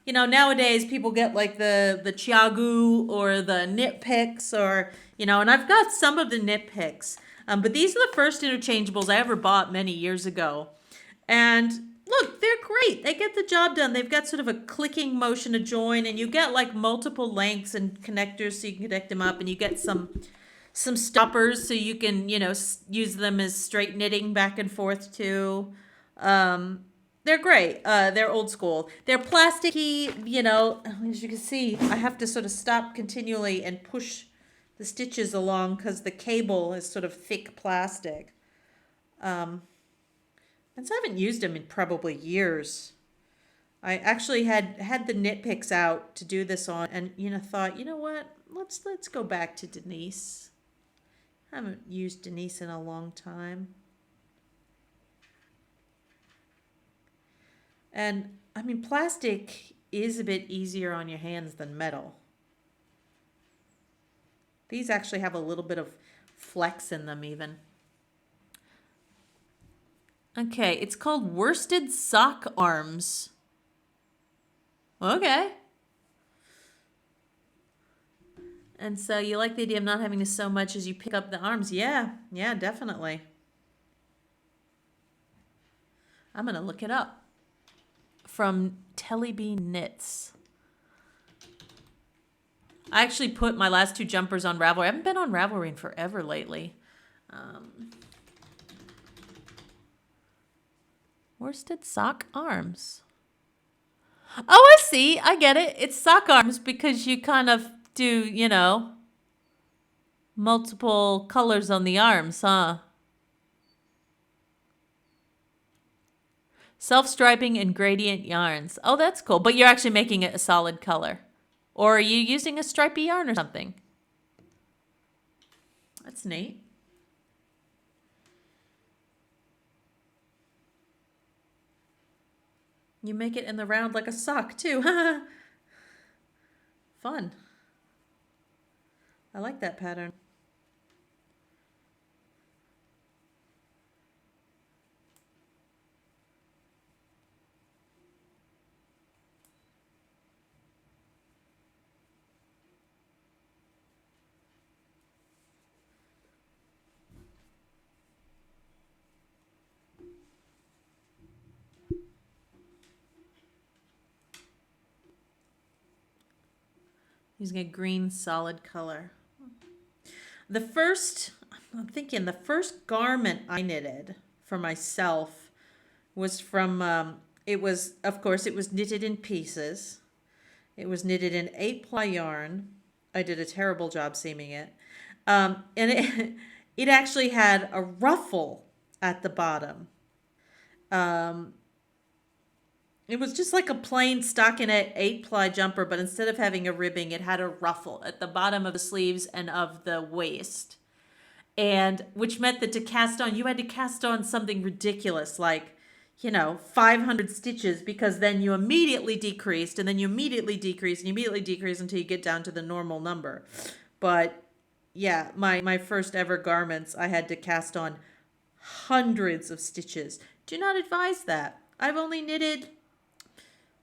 nowadays people get like the Chiagu or the Knit Picks or, and I've got some of the Knit Picks. But these are the first interchangeables I ever bought many years ago. And look, they're great. They get the job done. They've got sort of a clicking motion to join, and you get like multiple lengths and connectors so you can connect them up, and you get some stoppers so you can, use them as straight knitting back and forth too. They're great. They're old school. They're plasticky, as you can see, I have to sort of stop continually and push the stitches along because the cable is sort of thick plastic. And so I haven't used them in probably years. I actually had the knit picks out to do this on, and thought, what? Let's go back to Denise. I haven't used Denise in a long time. And I mean, plastic is a bit easier on your hands than metal. These actually have a little bit of flex in them even. Okay, it's called worsted sock arms. Okay. And so you like the idea of not having to sew much as you pick up the arms. Yeah, definitely. I'm going to look it up. From Tellybean Knits. I actually put my last two jumpers on Ravelry. I haven't been on Ravelry in forever lately. Worsted sock arms. Oh, I see. I get it. It's sock arms because you kind of do, multiple colors on the arms, huh? Self-striping and gradient yarns. Oh, that's cool. But you're actually making it a solid color. Or are you using a stripy yarn or something? That's neat. You make it in the round like a sock too. Fun. I like that pattern. Using a green solid color. I'm thinking the first garment I knitted for myself was from, it was knitted in pieces. It was knitted in 8-ply yarn. I did a terrible job seaming it. And it actually had a ruffle at the bottom. It was just like a plain stockinette 8-ply jumper, but instead of having a ribbing, it had a ruffle at the bottom of the sleeves and of the waist. And which meant that to cast on, you had to cast on something ridiculous, like, 500 stitches, because then you immediately decreased, and then you immediately decreased, and you immediately decreased until you get down to the normal number. But yeah, my first ever garments, I had to cast on hundreds of stitches. Do not advise that.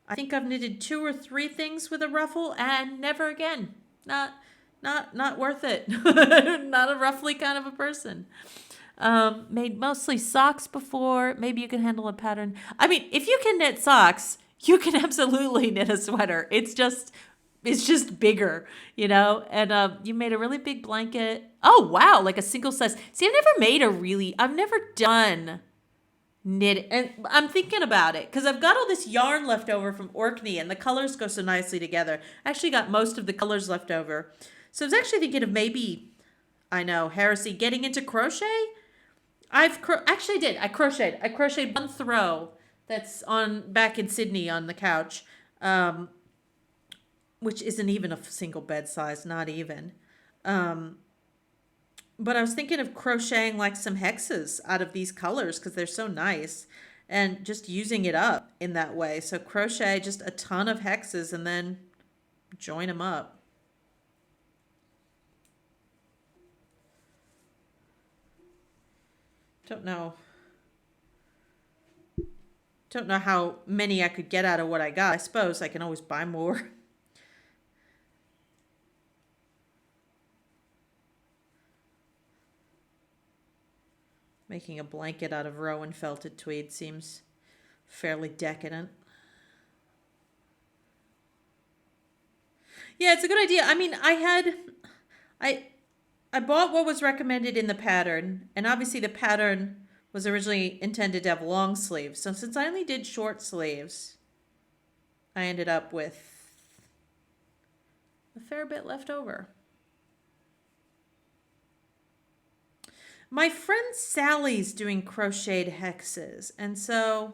I think I've knitted 2 or 3 things with a ruffle and never again. Not worth it. Not a ruffly kind of a person. Made mostly socks before. Maybe you can handle a pattern. I mean, if you can knit socks, you can absolutely knit a sweater. It's just bigger, and you made a really big blanket. Oh, wow. Like a single size. See, I've never done knit, and I'm thinking about it because I've got all this yarn left over from Orkney and the colors go so nicely together. I actually got most of the colors left over. So I was actually thinking of maybe, I know, heresy, getting into crochet. Actually I did. I crocheted one throw that's on back in Sydney on the couch, which isn't even a single bed size, not even. But I was thinking of crocheting like some hexes out of these colors because they're so nice and just using it up in that way. So crochet just a ton of hexes and then join them up. Don't know. Don't know how many I could get out of what I got. I suppose I can always buy more. Making a blanket out of Rowan felted tweed seems fairly decadent. Yeah, it's a good idea. I mean, I I bought what was recommended in the pattern, and obviously the pattern was originally intended to have long sleeves. So since I only did short sleeves, I ended up with a fair bit left over. My friend Sally's doing crocheted hexes, and so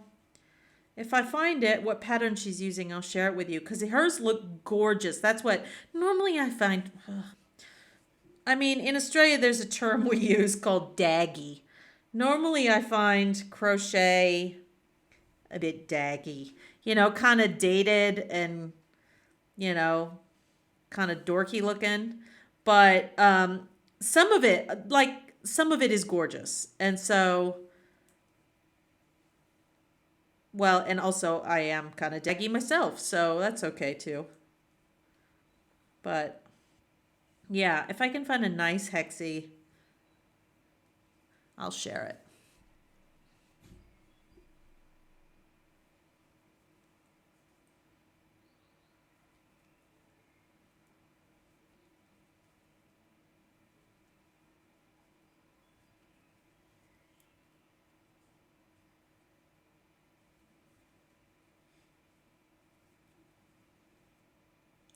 if I find it, what pattern she's using, I'll share it with you because hers look gorgeous. That's what normally I find. I mean, in Australia, there's a term we use called daggy. Normally, I find crochet a bit daggy, kind of dated and, you know, kind of dorky looking. But some of it, some of it is gorgeous. And so, well, and also I am kind of daggy myself, so that's okay too. But yeah, if I can find a nice hexie, I'll share it.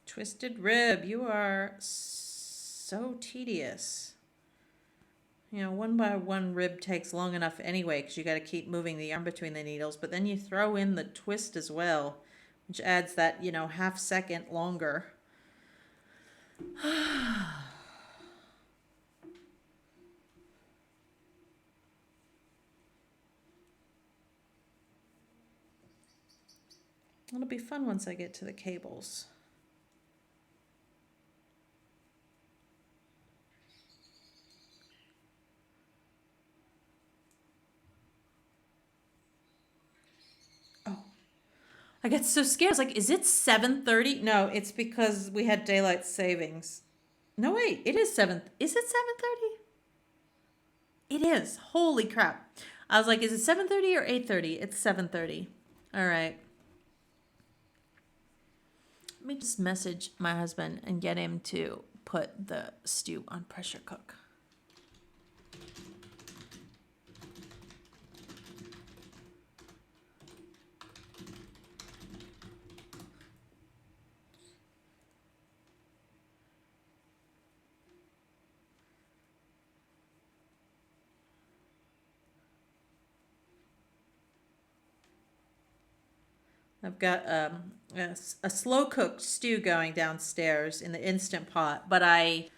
Twisted rib, you are so tedious. One by one rib takes long enough anyway because you got to keep moving the arm between the needles, but then you throw in the twist as well, which adds that, half second longer. It'll be fun once I get to the cables. I got so scared. I was like, is it 7:30? No, it's because we had daylight savings. No, wait, it is 7. Is it 7:30? It is. Holy crap. I was like, is it 7:30 or 8:30? It's 7:30. All right. Let me just message my husband and get him to put the stew on pressure cook. I've got a slow cooked stew going downstairs in the Instant Pot, but I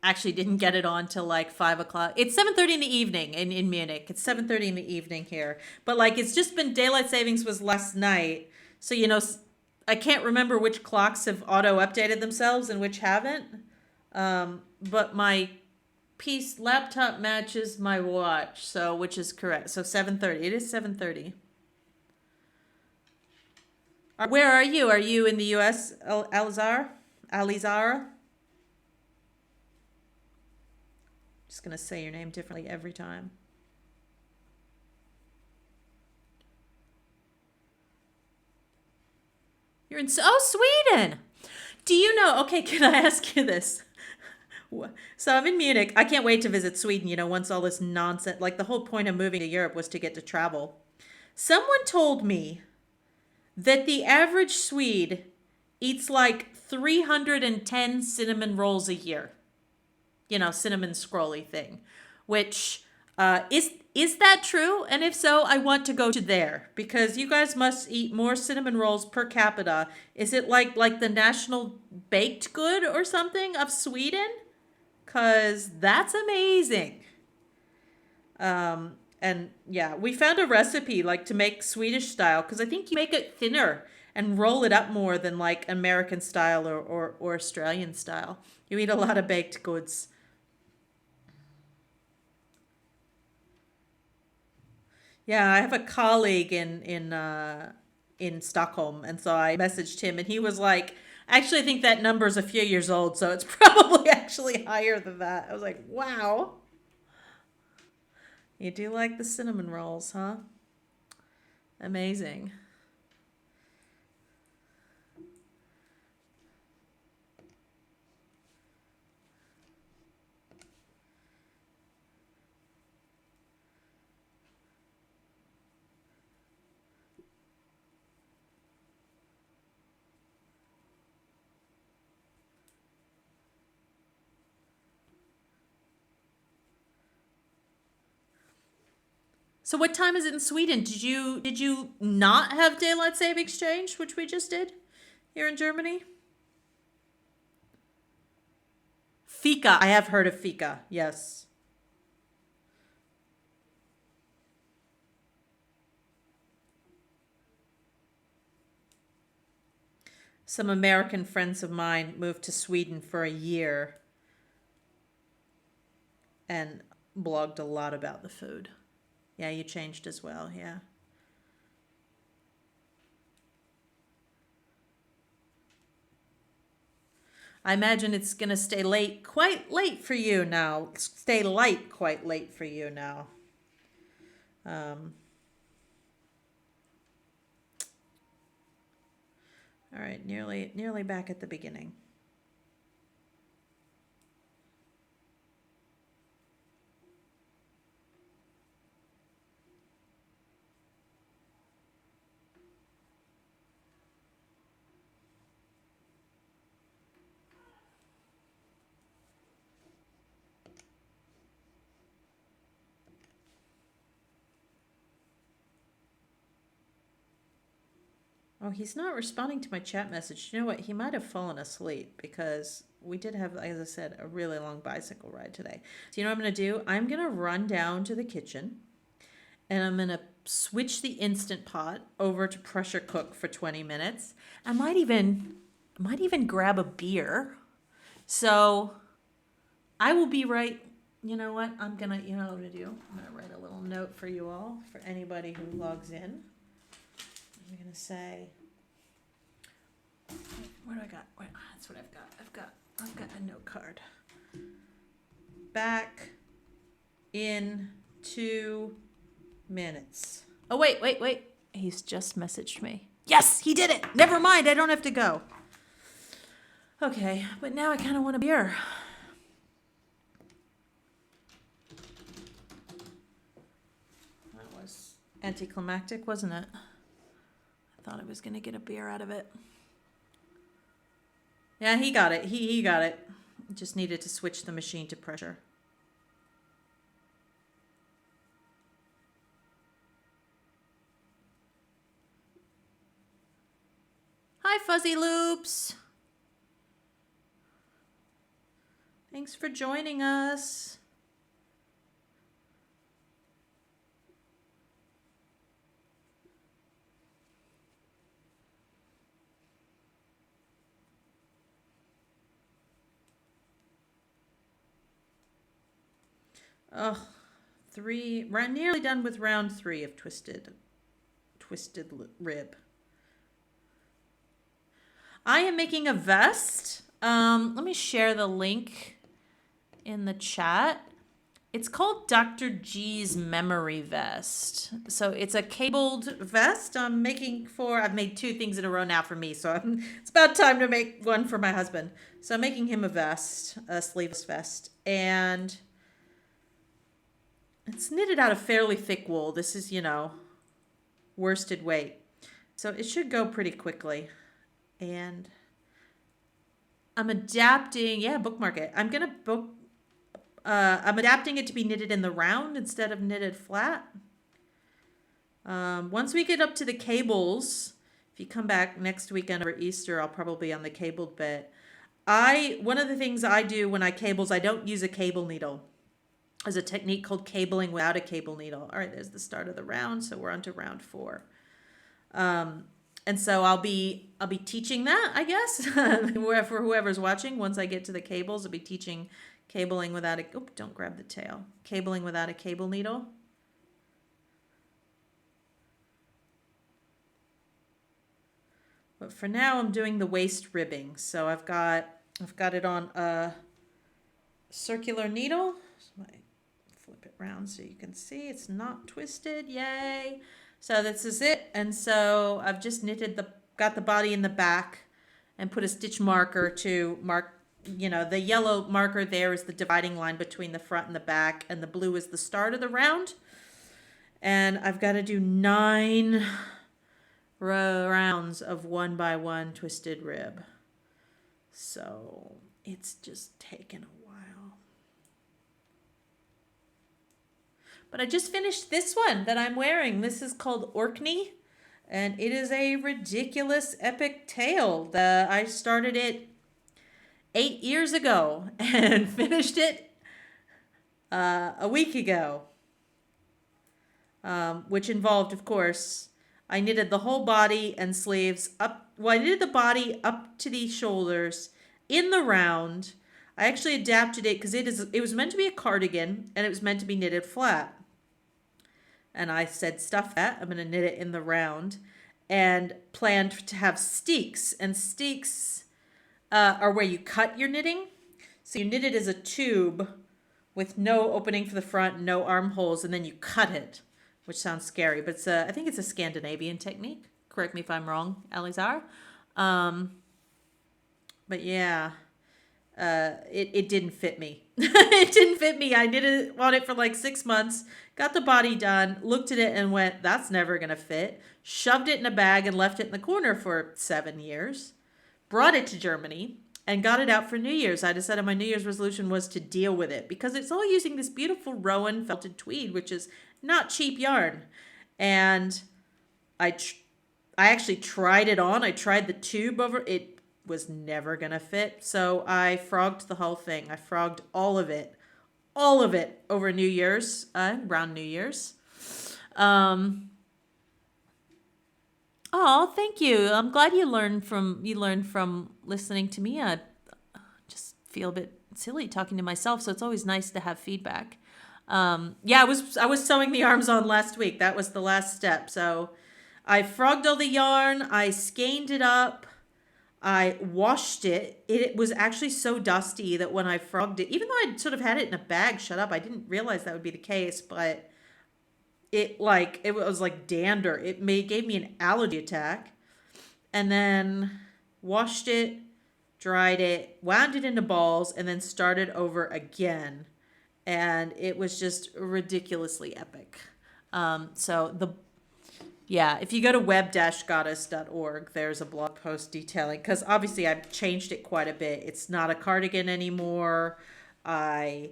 actually didn't get it on till like 5 o'clock. It's 7:30 in the evening in Munich. It's 7:30 in the evening here. But like it's just been daylight savings was last night. So I can't remember which clocks have auto updated themselves and which haven't. But my piece laptop matches my watch, so which is correct. So 7:30. It is 7:30. Where are you? Are you in the U.S., Alizar? Alizara? Just going to say your name differently every time. You're in Sweden. Do you know? Okay, can I ask you this? So I'm in Munich. I can't wait to visit Sweden, once all this nonsense, like the whole point of moving to Europe was to get to travel. Someone told me that the average Swede eats like 310 cinnamon rolls a year. Cinnamon scrolly thing, which is that true? And if so, I want to go to there because you guys must eat more cinnamon rolls per capita. Is it like the national baked good or something of Sweden? Cause that's amazing. And yeah, we found a recipe like to make Swedish style because I think you make it thinner and roll it up more than like American style or Australian style. You eat a lot of baked goods. Yeah, I have a colleague in Stockholm, and so I messaged him, and he was like, "Actually, I think that number's a few years old, so it's probably actually higher than that." I was like, "Wow, you do like the cinnamon rolls, huh? Amazing." So, what time is it in Sweden? Did you not have daylight savings change, which we just did here in Germany? Fika. I have heard of fika. Yes. Some American friends of mine moved to Sweden for a year and blogged a lot about the food. Yeah, you changed as well. Yeah. I imagine it's going to stay late, quite late for you now. Stay light, quite late for you now. Um, all right, nearly back at the beginning. Oh, he's not responding to my chat message. You know what? He might have fallen asleep because we did have, as I said, a really long bicycle ride today. So, you know what I'm going to do? I'm going to run down to the kitchen and I'm going to switch the Instant Pot over to pressure cook for 20 minutes. I might even grab a beer. So, I will be right. You know what? You know what I'm going to do? I'm going to write a little note for you all, for anybody who logs in. I'm going to say, what do I got? Wait, that's what I've got. I've got a note card. Back in 2 minutes. Oh, wait. He's just messaged me. Yes, he did it. Never mind. I don't have to go. Okay, but now I kind of want a beer. That was anticlimactic, wasn't it? I thought I was going to get a beer out of it. Yeah, he got it. He got it. Just needed to switch the machine to pressure. Hi, Fuzzy Loops. Thanks for joining us. Oh, we're nearly done with round 3 of twisted rib. I am making a vest. Let me share the link in the chat. It's called Dr. G's Memory Vest. So it's a cabled vest I've made 2 things in a row now for me. So it's about time to make one for my husband. So I'm making him a sleeveless vest. And it's knitted out of fairly thick wool. This is, worsted weight. So it should go pretty quickly. And I'm adapting, bookmark it. I'm adapting it to be knitted in the round instead of knitted flat. Once we get up to the cables, if you come back next weekend or Easter, I'll probably be on the cabled bit. One of the things I do when I cables, I don't use a cable needle. There's a technique called cabling without a cable needle. All right, there's the start of the round, so we're on to round 4. And so I'll be teaching that, I guess, for whoever's watching. Once I get to the cables, I'll be teaching cabling without don't grab the tail. Cabling without a cable needle. But for now, I'm doing the waist ribbing. So I've got it on a circular needle. So I flip it around so you can see it's not twisted. Yay! So this is it. And so I've just got the body in the back and put a stitch marker to mark, the yellow marker there is the dividing line between the front and the back, and the blue is the start of the round. And I've got to do 9 rounds of 1 by 1 twisted rib. So it's just taken a while. But I just finished this one that I'm wearing. This is called Orkney, and it is a ridiculous epic tale. I started it 8 years ago and finished it a week ago, which involved, of course, I knitted the whole body and sleeves up. Well, I knitted the body up to the shoulders in the round. I actually adapted it because it was meant to be a cardigan and it was meant to be knitted flat. And I said, stuff that, I'm going to knit it in the round, and planned to have steeks. And steeks are where you cut your knitting. So you knit it as a tube with no opening for the front, no armholes, and then you cut it, which sounds scary, but I think it's a Scandinavian technique. Correct me if I'm wrong, Alizar. But yeah, it didn't fit me. It didn't fit me. I knitted on it for like 6 months, got the body done, looked at it and went, that's never going to fit. Shoved it in a bag and left it in the corner for 7 years. Brought it to Germany and got it out for New Year's. I decided my New Year's resolution was to deal with it because it's all using this beautiful Rowan felted tweed, which is not cheap yarn. And I actually tried it on. I tried the tube over. It was never going to fit. So I frogged the whole thing. I frogged all of it over New Year's, around New Year's. Oh, thank you. I'm glad you learned from listening to me. I just feel a bit silly talking to myself, so it's always nice to have feedback. Yeah, I was sewing the arms on last week. That was the last step. So I frogged all the yarn. I skeined it up. I washed it. It was actually so dusty that when I frogged it, even though I'd sort of had it in a bag shut up, I didn't realize that would be the case, but it was like dander. It gave me an allergy attack. And then washed it, dried it, wound it into balls, and then started over again. And it was just ridiculously epic. If you go to web-goddess.org, there's a blog post detailing, because obviously I've changed it quite a bit. It's not a cardigan anymore. I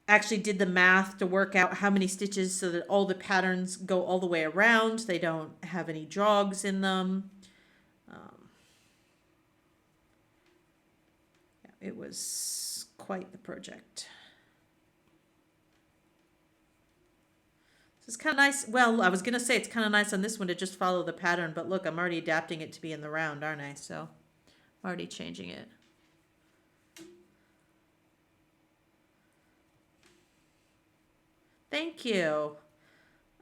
actually did the math to work out how many stitches so that all the patterns go all the way around. They don't have any jogs in them. It was quite the project. It's kind of nice. Well, I was going to say it's kind of nice on this one to just follow the pattern, but look, I'm already adapting it to be in the round, aren't I? So I'm already changing it. Thank you.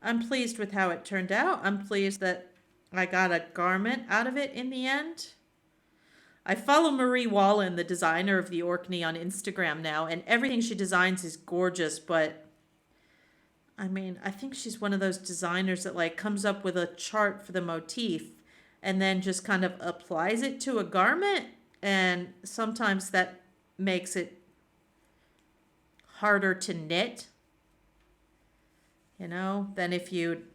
I'm pleased with how it turned out. I'm pleased that I got a garment out of it in the end. I follow Marie Wallen, the designer of the Orkney, on Instagram now, and everything she designs is gorgeous, but I mean, I think she's one of those designers that like comes up with a chart for the motif and then just kind of applies it to a garment. And sometimes that makes it harder to knit, than if you'd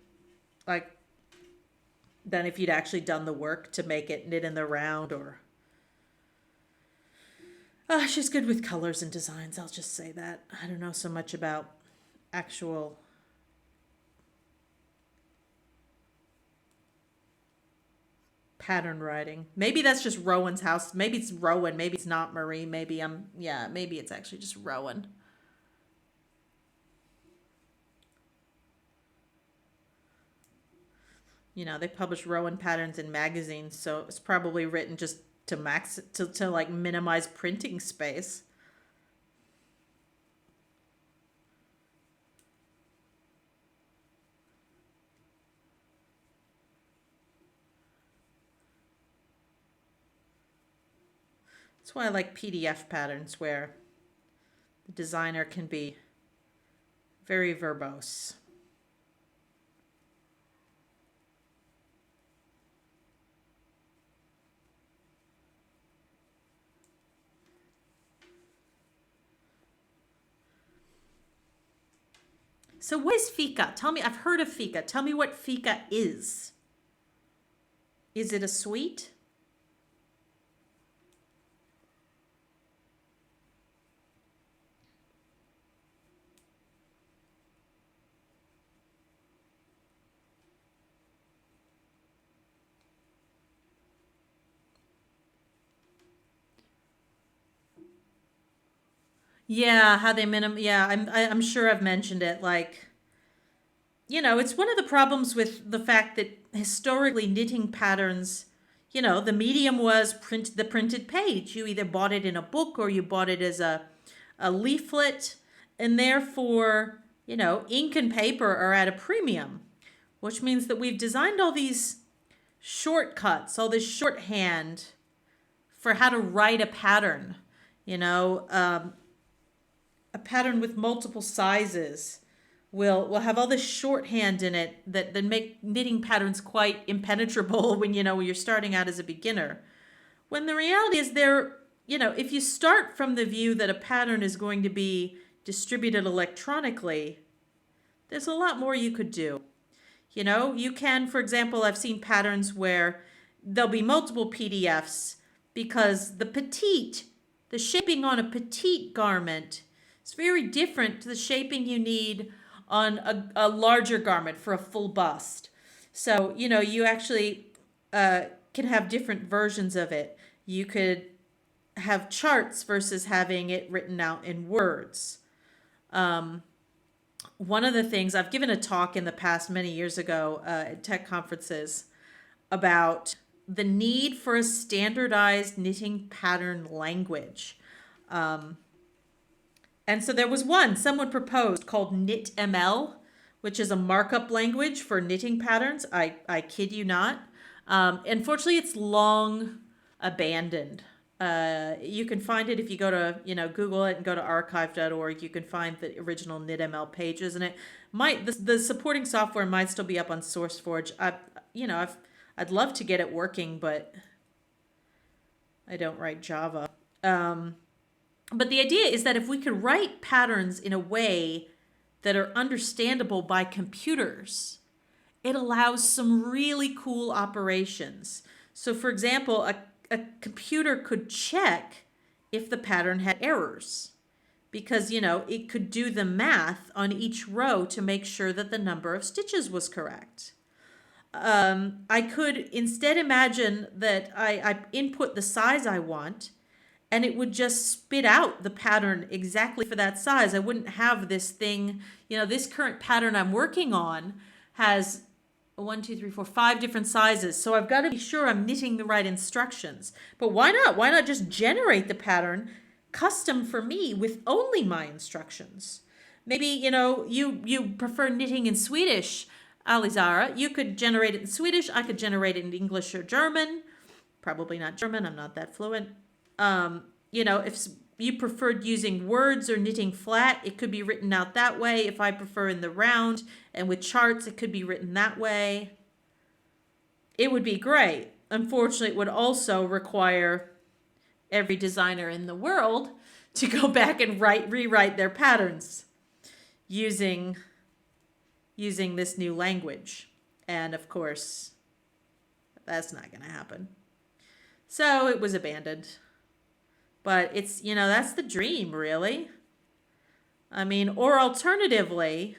actually done the work to make it knit in the round. Or she's good with colors and designs. I'll just say that. I don't know so much about actual pattern writing. Maybe that's just Rowan's house. Maybe it's Rowan. Maybe it's not Marie. Maybe it's actually just Rowan. They publish Rowan patterns in magazines, so it's probably written just to like minimize printing space. That's why I like PDF patterns where the designer can be very verbose. So what is fika? Tell me, I've heard of fika. Tell me what fika is. Is it a sweet? Yeah, how they yeah, I'm sure I've mentioned it. Like, it's one of the problems with the fact that historically knitting patterns, the medium was the printed page. You either bought it in a book or you bought it as a leaflet, and therefore, ink and paper are at a premium, which means that we've designed all these shortcuts, all this shorthand for how to write a pattern, a pattern with multiple sizes will have all this shorthand in it that make knitting patterns quite impenetrable when you're starting out as a beginner. When the reality is if you start from the view that a pattern is going to be distributed electronically, there's a lot more you could do. You can, for example, I've seen patterns where there'll be multiple PDFs because the shaping on a petite garment is very different to the shaping you need on a larger garment for a full bust. So, you actually can have different versions of it. You could have charts versus having it written out in words. One of the things, I've given a talk in the past many years ago at tech conferences about the need for a standardized knitting pattern language. And so there was someone proposed called KnitML, which is a markup language for knitting patterns. I kid you not. Unfortunately, it's long abandoned. You can find it if you go to, Google it and go to archive.org. You can find the original KnitML pages, and the supporting software might still be up on SourceForge. I'd love to get it working, but I don't write Java. But the idea is that if we could write patterns in a way that are understandable by computers, it allows some really cool operations. So, for example, a computer could check if the pattern had errors because, it could do the math on each row to make sure that the number of stitches was correct. I could instead imagine that I input the size I want, and it would just spit out the pattern exactly for that size. I wouldn't have this thing, this current pattern I'm working on has 5 different sizes. So I've got to be sure I'm knitting the right instructions. But why not? Why not just generate the pattern custom for me with only my instructions? Maybe, you prefer knitting in Swedish, Alizara. You could generate it in Swedish. I could generate it in English or German. Probably not German. I'm not that fluent. If you preferred using words or knitting flat, it could be written out that way. If I prefer in the round and with charts, it could be written that way. It would be great. Unfortunately, it would also require every designer in the world to go back and rewrite their patterns using this new language. And of course, that's not going to happen. So it was abandoned. But it's, that's the dream, really. I mean, or alternatively,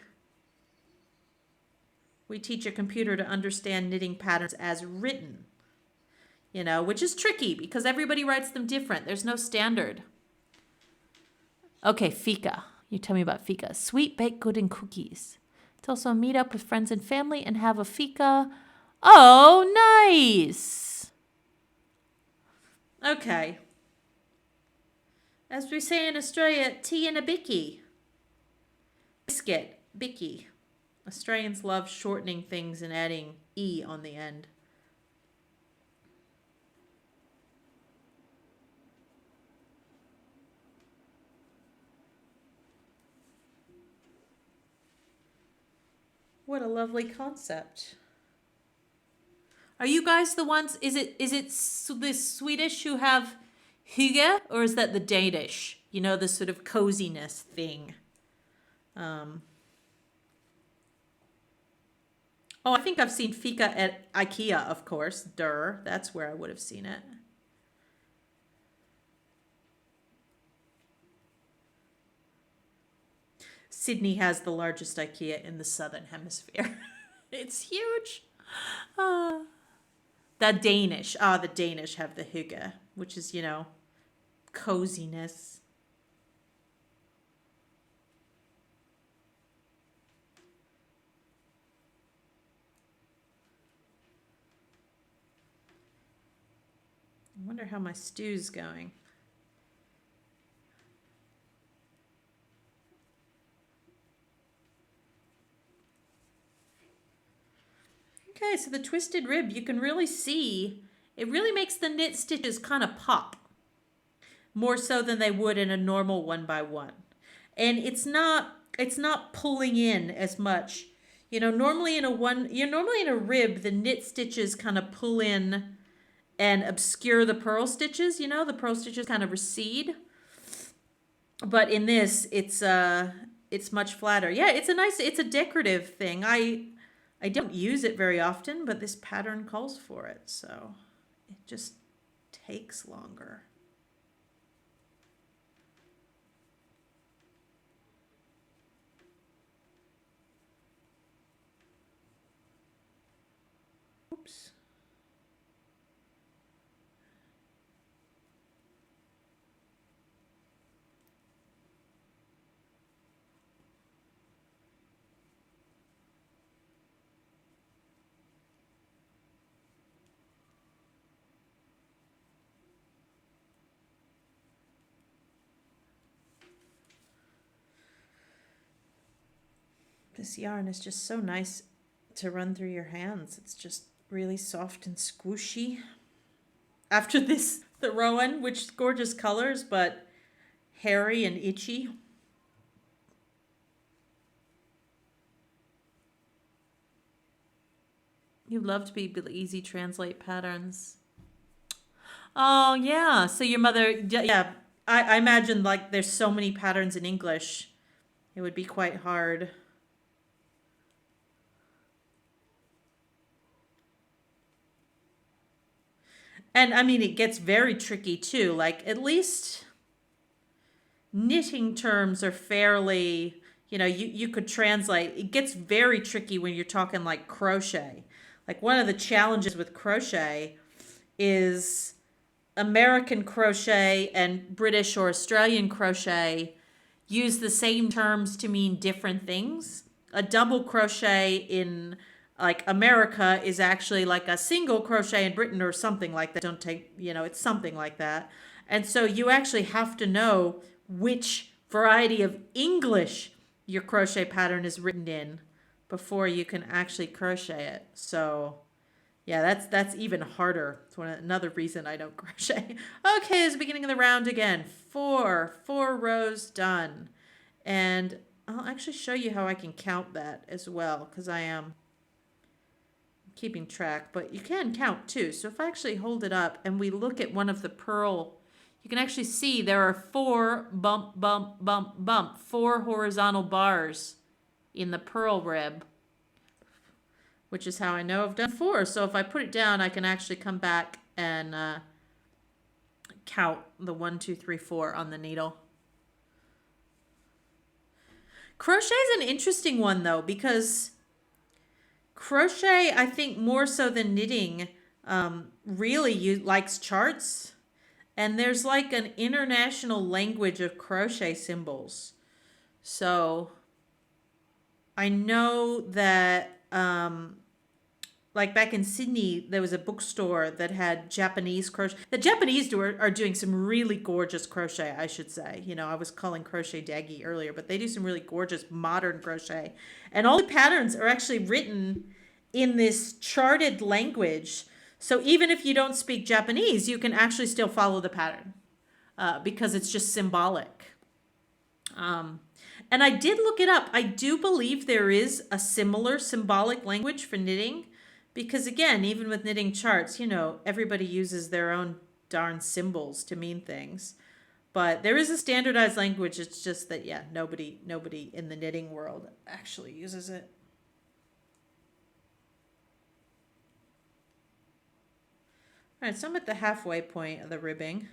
we teach a computer to understand knitting patterns as written, which is tricky because everybody writes them different. There's no standard. Okay, fika. You tell me about fika. Sweet baked good and cookies. It's also a meet up with friends and family and have a fika. Oh, nice. Okay. As we say in Australia, tea and a bicky. Biscuit, bicky. Australians love shortening things and adding E on the end. What a lovely concept. Are you guys the ones? The Swedish who have hygge, or is that the Danish? You know, the sort of coziness thing. Um, oh, I think I've seen fika at IKEA, of course. That's where I would have seen it. Sydney has the largest IKEA in the southern hemisphere. It's huge. Uh, the Danish have the hygge, which is, coziness. I wonder how my stew's going. Okay, so the twisted rib, you can really see, it really makes the knit stitches kind of pop more so than they would in a normal 1x1. And it's not pulling in as much. Normally in a rib, the knit stitches kind of pull in and obscure the purl stitches, the purl stitches kind of recede. But in this, it's much flatter. Yeah, it's a decorative thing. I don't use it very often, but this pattern calls for it, so it just takes longer. Oops. This yarn is just so nice to run through your hands. It's just really soft and squishy. After this, the Rowan, which is gorgeous colors, but hairy and itchy. You love to be able to easy translate patterns. Oh, yeah. So your mother, yeah, I imagine like there's so many patterns in English. It would be quite hard. And I mean, it gets very tricky too. Like, at least knitting terms are fairly, you could translate. It gets very tricky when you're talking like crochet. Like, one of the challenges with crochet is American crochet and British or Australian crochet use the same terms to mean different things. A double crochet in like America is actually like a single crochet in Britain or something like that. Don't take, it's something like that. And so you actually have to know which variety of English your crochet pattern is written in before you can actually crochet it. So yeah, that's even harder. It's another reason I don't crochet. Okay, it's the beginning of the round again. Four rows done. And I'll actually show you how I can count that as well, because I am keeping track, but you can count too. So if I actually hold it up and we look at one of the purl, you can actually see there are 4 bump, bump, bump, bump, 4 horizontal bars in the purl rib, which is how I know I've done 4. So if I put it down, I can actually come back and count the 1, 2, 3, 4 on the needle. Crochet is an interesting one though, because crochet, I think more so than knitting, really likes charts. And there's like an international language of crochet symbols. So I know that like back in Sydney, there was a bookstore that had Japanese crochet. The Japanese are doing some really gorgeous crochet, I should say. I was calling crochet daggy earlier, but they do some really gorgeous modern crochet. And all the patterns are actually written in this charted language. So even if you don't speak Japanese, you can actually still follow the pattern because it's just symbolic. And I did look it up. I do believe there is a similar symbolic language for knitting because, again, even with knitting charts, everybody uses their own darn symbols to mean things. But there is a standardized language. It's just that, yeah, nobody in the knitting world actually uses it. All right, so I'm at the halfway point of the ribbing.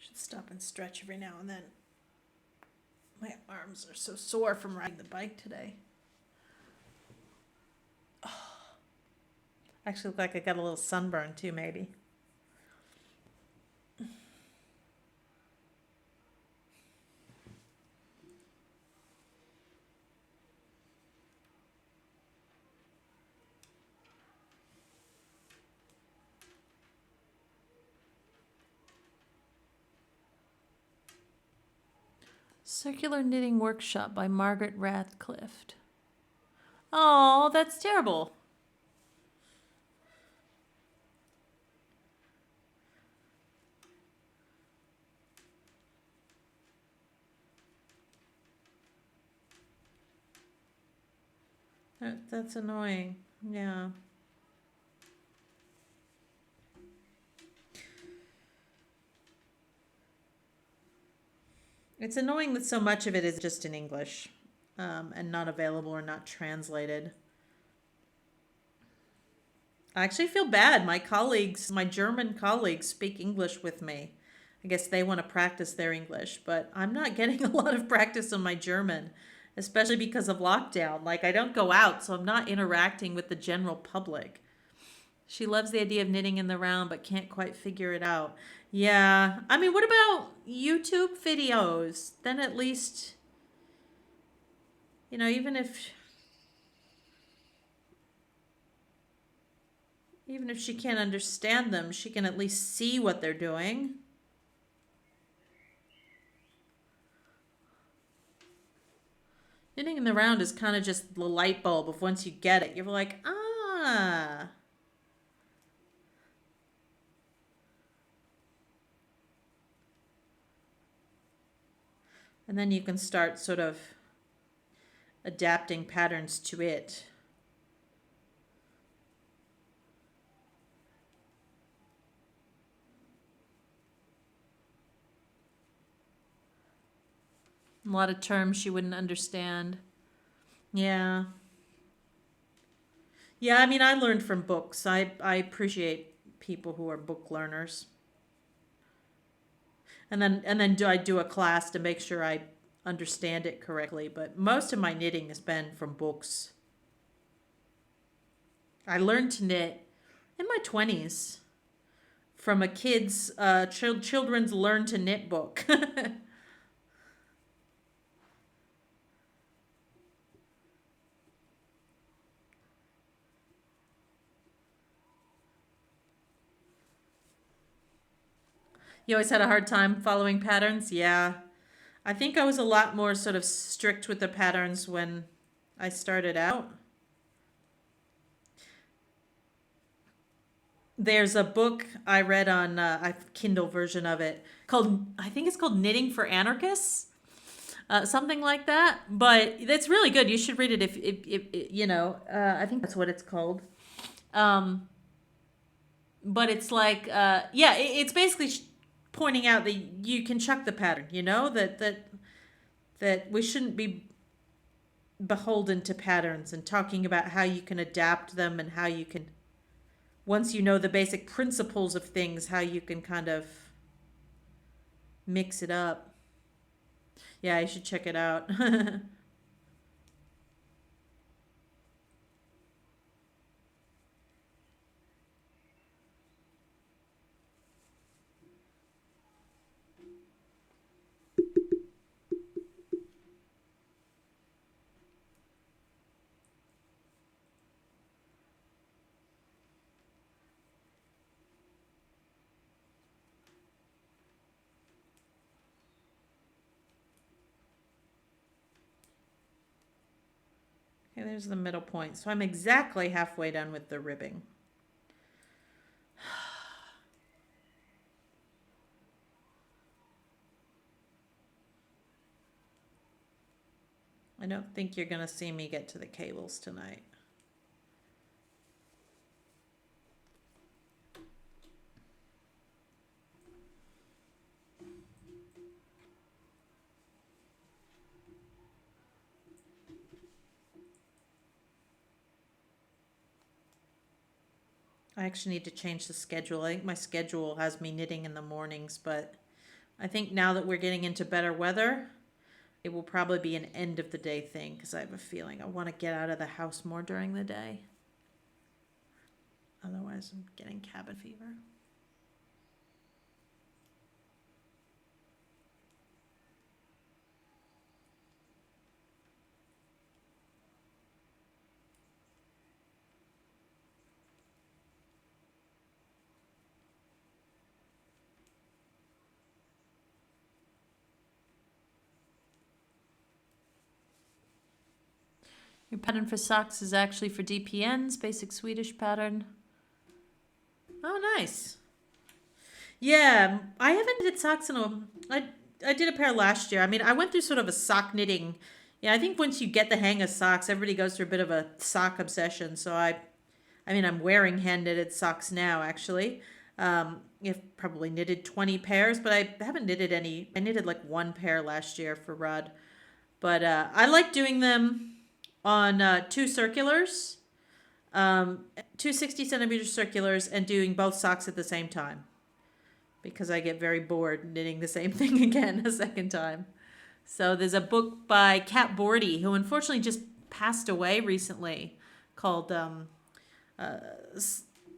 Should stop and stretch every now and then. My arms are so sore from riding the bike today. Oh. Actually, look like I got a little sunburn too, maybe. Circular Knitting Workshop by Margaret Radcliffe. Oh, that's terrible. That's annoying. Yeah. It's annoying that so much of it is just in English and not available or not translated. I actually feel bad. My German colleagues speak English with me. I guess they want to practice their English, but I'm not getting a lot of practice on my German, especially because of lockdown. Like, I don't go out, so I'm not interacting with the general public. She loves the idea of knitting in the round, but can't quite figure it out. Yeah. I mean, what about YouTube videos? Then at least, even if she can't understand them, she can at least see what they're doing. Knitting in the round is kind of just the light bulb of once you get it, you're like, ah. And then you can start sort of adapting patterns to it. A lot of terms she wouldn't understand. Yeah. Yeah, I mean, I learned from books. I appreciate people who are book learners. And then I do a class to make sure I understand it correctly, but most of my knitting has been from books. I learned to knit in my 20s from a kid's children's learn to knit book. You always had a hard time following patterns? Yeah. I think I was a lot more sort of strict with the patterns when I started out. There's a book I read on a Kindle version of it called, I think it's called Knitting for Anarchists, something like that. But it's really good. You should read it I think that's what it's called. But it's like, it's basically pointing out that you can chuck the pattern, that we shouldn't be beholden to patterns and talking about how you can adapt them and how you can, once you know the basic principles of things, how you can kind of mix it up. Yeah, I should check it out. Okay, there's the middle point. So I'm exactly halfway done with the ribbing. I don't think you're going to see me get to the cables tonight. I actually need to change the schedule. I think my schedule has me knitting in the mornings, but I think now that we're getting into better weather, it will probably be an end of the day thing because I have a feeling I want to get out of the house more during the day. Otherwise, I'm getting cabin fever. Your pattern for socks is actually for DPNs, basic Swedish pattern. Oh, nice. Yeah, I haven't knitted socks in a. I did a pair last year. I mean, I went through sort of a sock knitting. Yeah, I think once you get the hang of socks, everybody goes through a bit of a sock obsession. So I mean, I'm wearing hand knitted socks now. Actually, I've probably knitted 20 pairs, but I haven't knitted any. I knitted like one pair last year for Rudd, but I like doing them on two circulars, two 60 centimeter circulars, and doing both socks at the same time because I get very bored knitting the same thing again a second time. So there's a book by Kat Bordy, who unfortunately just passed away recently, called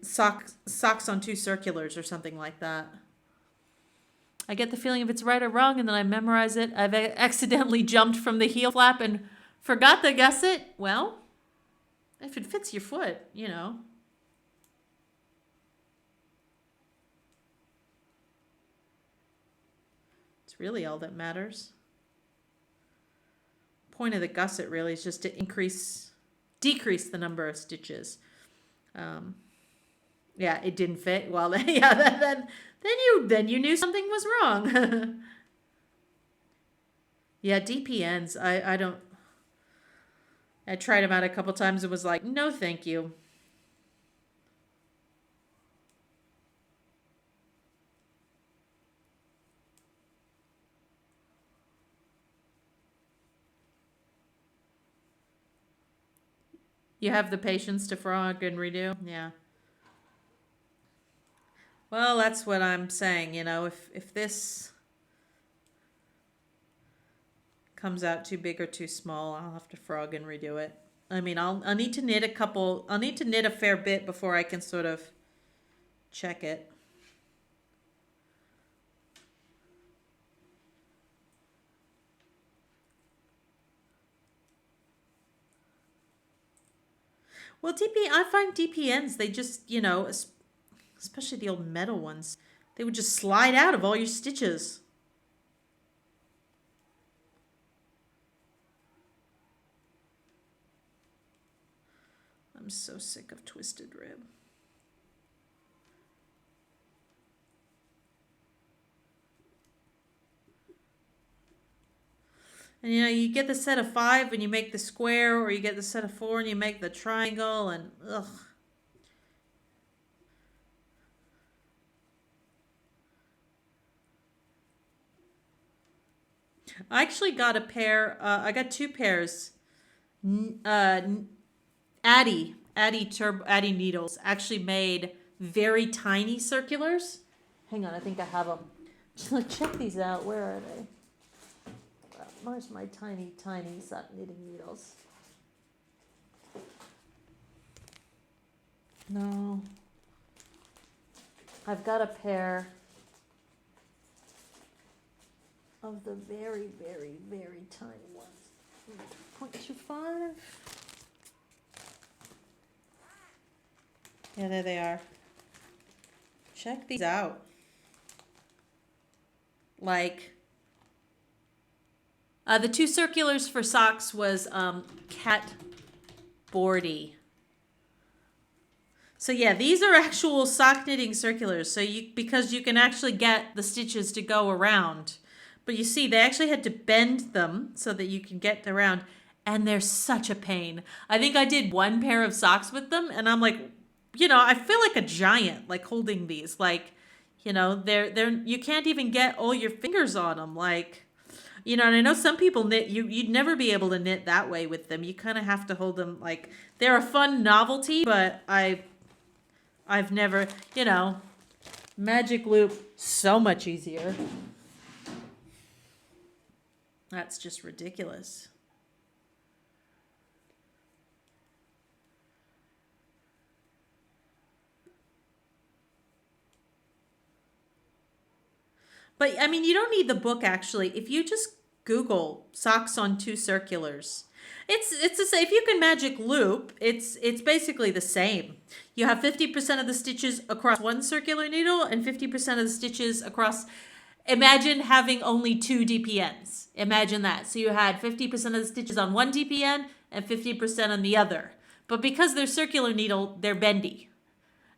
Socks on Two Circulars or something like that. I get the feeling if it's right or wrong, and then I memorize it. I've accidentally jumped from the heel flap and forgot the gusset. Well, if it fits your foot, you know. It's really all that matters. Point of the gusset really is just to decrease the number of stitches. Yeah, it didn't fit. Well, yeah, then you knew something was wrong. Yeah, DPNs. I don't. I tried them out a couple times and was like, no, thank you. You have the patience to frog and redo? Yeah. Well, that's what I'm saying. You know, if this comes out too big or too small, I'll have to frog and redo it. I mean, I'll need to knit a couple. I'll need to knit a fair bit before I can sort of check it. Well, I find DPNs, they just, you know, especially the old metal ones, they would just slide out of all your stitches. I'm so sick of twisted rib. And you know, you get the set of 5 and you make the square, or you get the set of 4 and you make the triangle, and ugh. I actually got a pair, I got 2 pairs Addy needles actually made very tiny circulars. Hang on, I think I have them. Check these out. Where are they? Where's my tiny sock knitting needles? No. I've got a pair of the very, very, very tiny ones. 0.25. Yeah, there they are. Check these out. Like, the two circulars for socks was cat boardy. So yeah, these are actual sock knitting circulars. So because you can actually get the stitches to go around. But you see, they actually had to bend them so that you can get around. And they're such a pain. I think I did one pair of socks with them, and I'm like, I feel like a giant, like holding these. Like, they're you can't even get all your fingers on them. Like, and I know some people knit, you'd never be able to knit that way with them. You kind of have to hold them, like, they're a fun novelty, but I've never, magic loop, so much easier. That's just ridiculous. But I mean, you don't need the book actually. If you just Google socks on two circulars, it's the same. If you can magic loop, it's basically the same. You have 50% of the stitches across one circular needle and 50% of the stitches across. Imagine having only two DPNs. Imagine that. So you had 50% of the stitches on one DPN and 50% on the other. But because they're circular needle, they're bendy.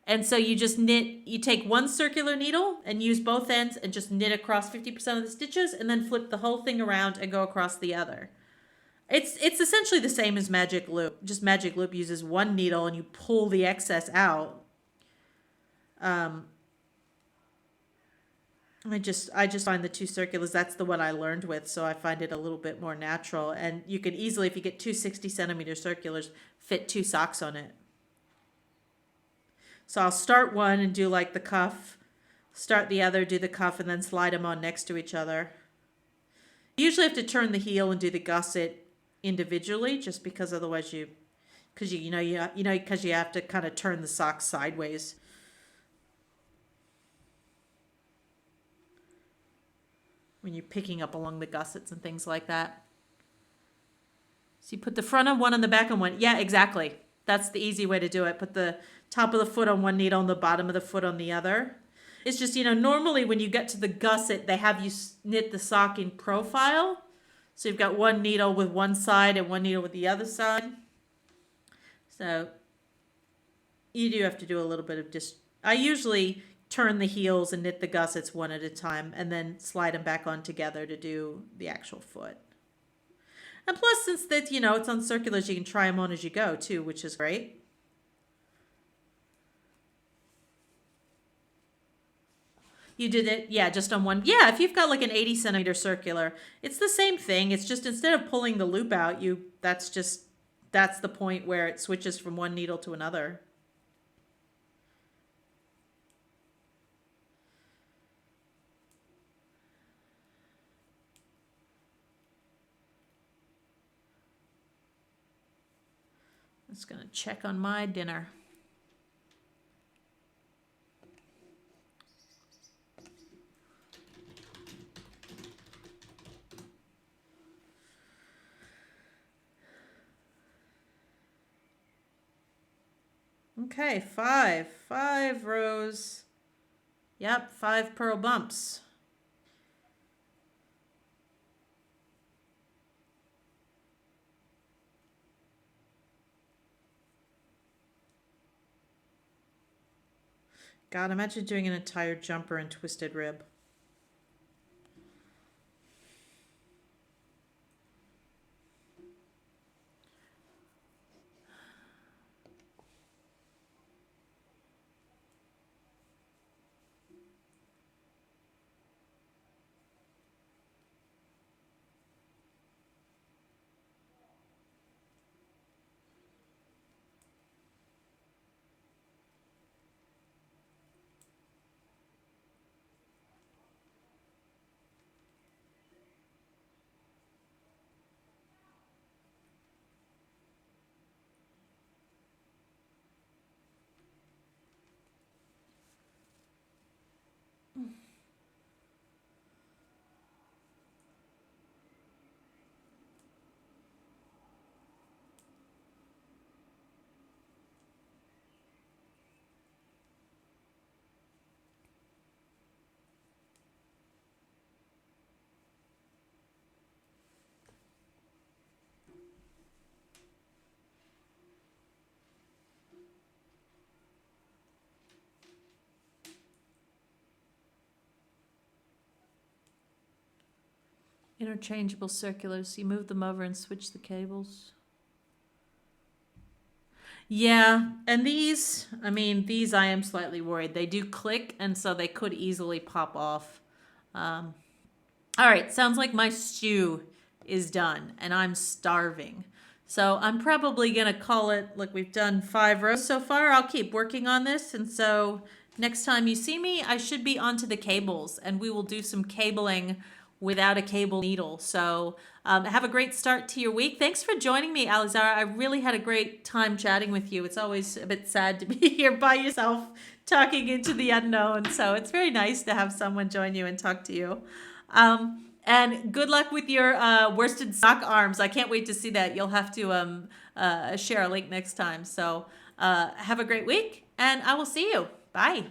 And so you just you take one circular needle and use both ends and just knit across 50% of the stitches and then flip the whole thing around and go across the other. It's essentially the same as magic loop. Just magic loop uses one needle and you pull the excess out. I just find the two circulars, that's the one I learned with, so I find it a little bit more natural. And you can easily, if you get two 60-centimeter circulars, fit two socks on it. So I'll start one and do like the cuff, start the other, do the cuff, and then slide them on next to each other. You usually have to turn the heel and do the gusset individually, just because otherwise because you have to kind of turn the socks sideways. When you're picking up along the gussets and things like that. So you put the front on one and the back on one. Yeah, exactly. That's the easy way to do it. Put the top of the foot on one needle and the bottom of the foot on the other. It's just, normally when you get to the gusset, they have you knit the sock in profile. So you've got one needle with one side and one needle with the other side. So you do have to do a little bit of I usually turn the heels and knit the gussets one at a time and then slide them back on together to do the actual foot. And plus, since that, it's on circulars, you can try them on as you go too, which is great. You did it, yeah, just on one. Yeah, if you've got like an 80-centimeter circular, it's the same thing. It's just instead of pulling the loop out, that's the point where it switches from one needle to another. I'm just going to check on my dinner. Okay, 5 rows. Yep, 5 purl bumps. God, imagine doing an entire jumper and twisted rib. Interchangeable circulars. You move them over and switch the cables. Yeah, and these, I mean, these I am slightly worried. They do click, and so they could easily pop off. Um, all right, sounds like my stew is done, and I'm starving. So I'm probably going to call it, look, we've done 5 rows so far. I'll keep working on this, and so next time you see me, I should be onto the cables, and we will do some cabling without a cable needle. So have a great start to your week. Thanks for joining me, Alizara. I really had a great time chatting with you. It's always a bit sad to be here by yourself talking into the unknown. So it's very nice to have someone join you and talk to you. And good luck with your worsted sock arms. I can't wait to see that. You'll have to share a link next time. So have a great week, and I will see you. Bye.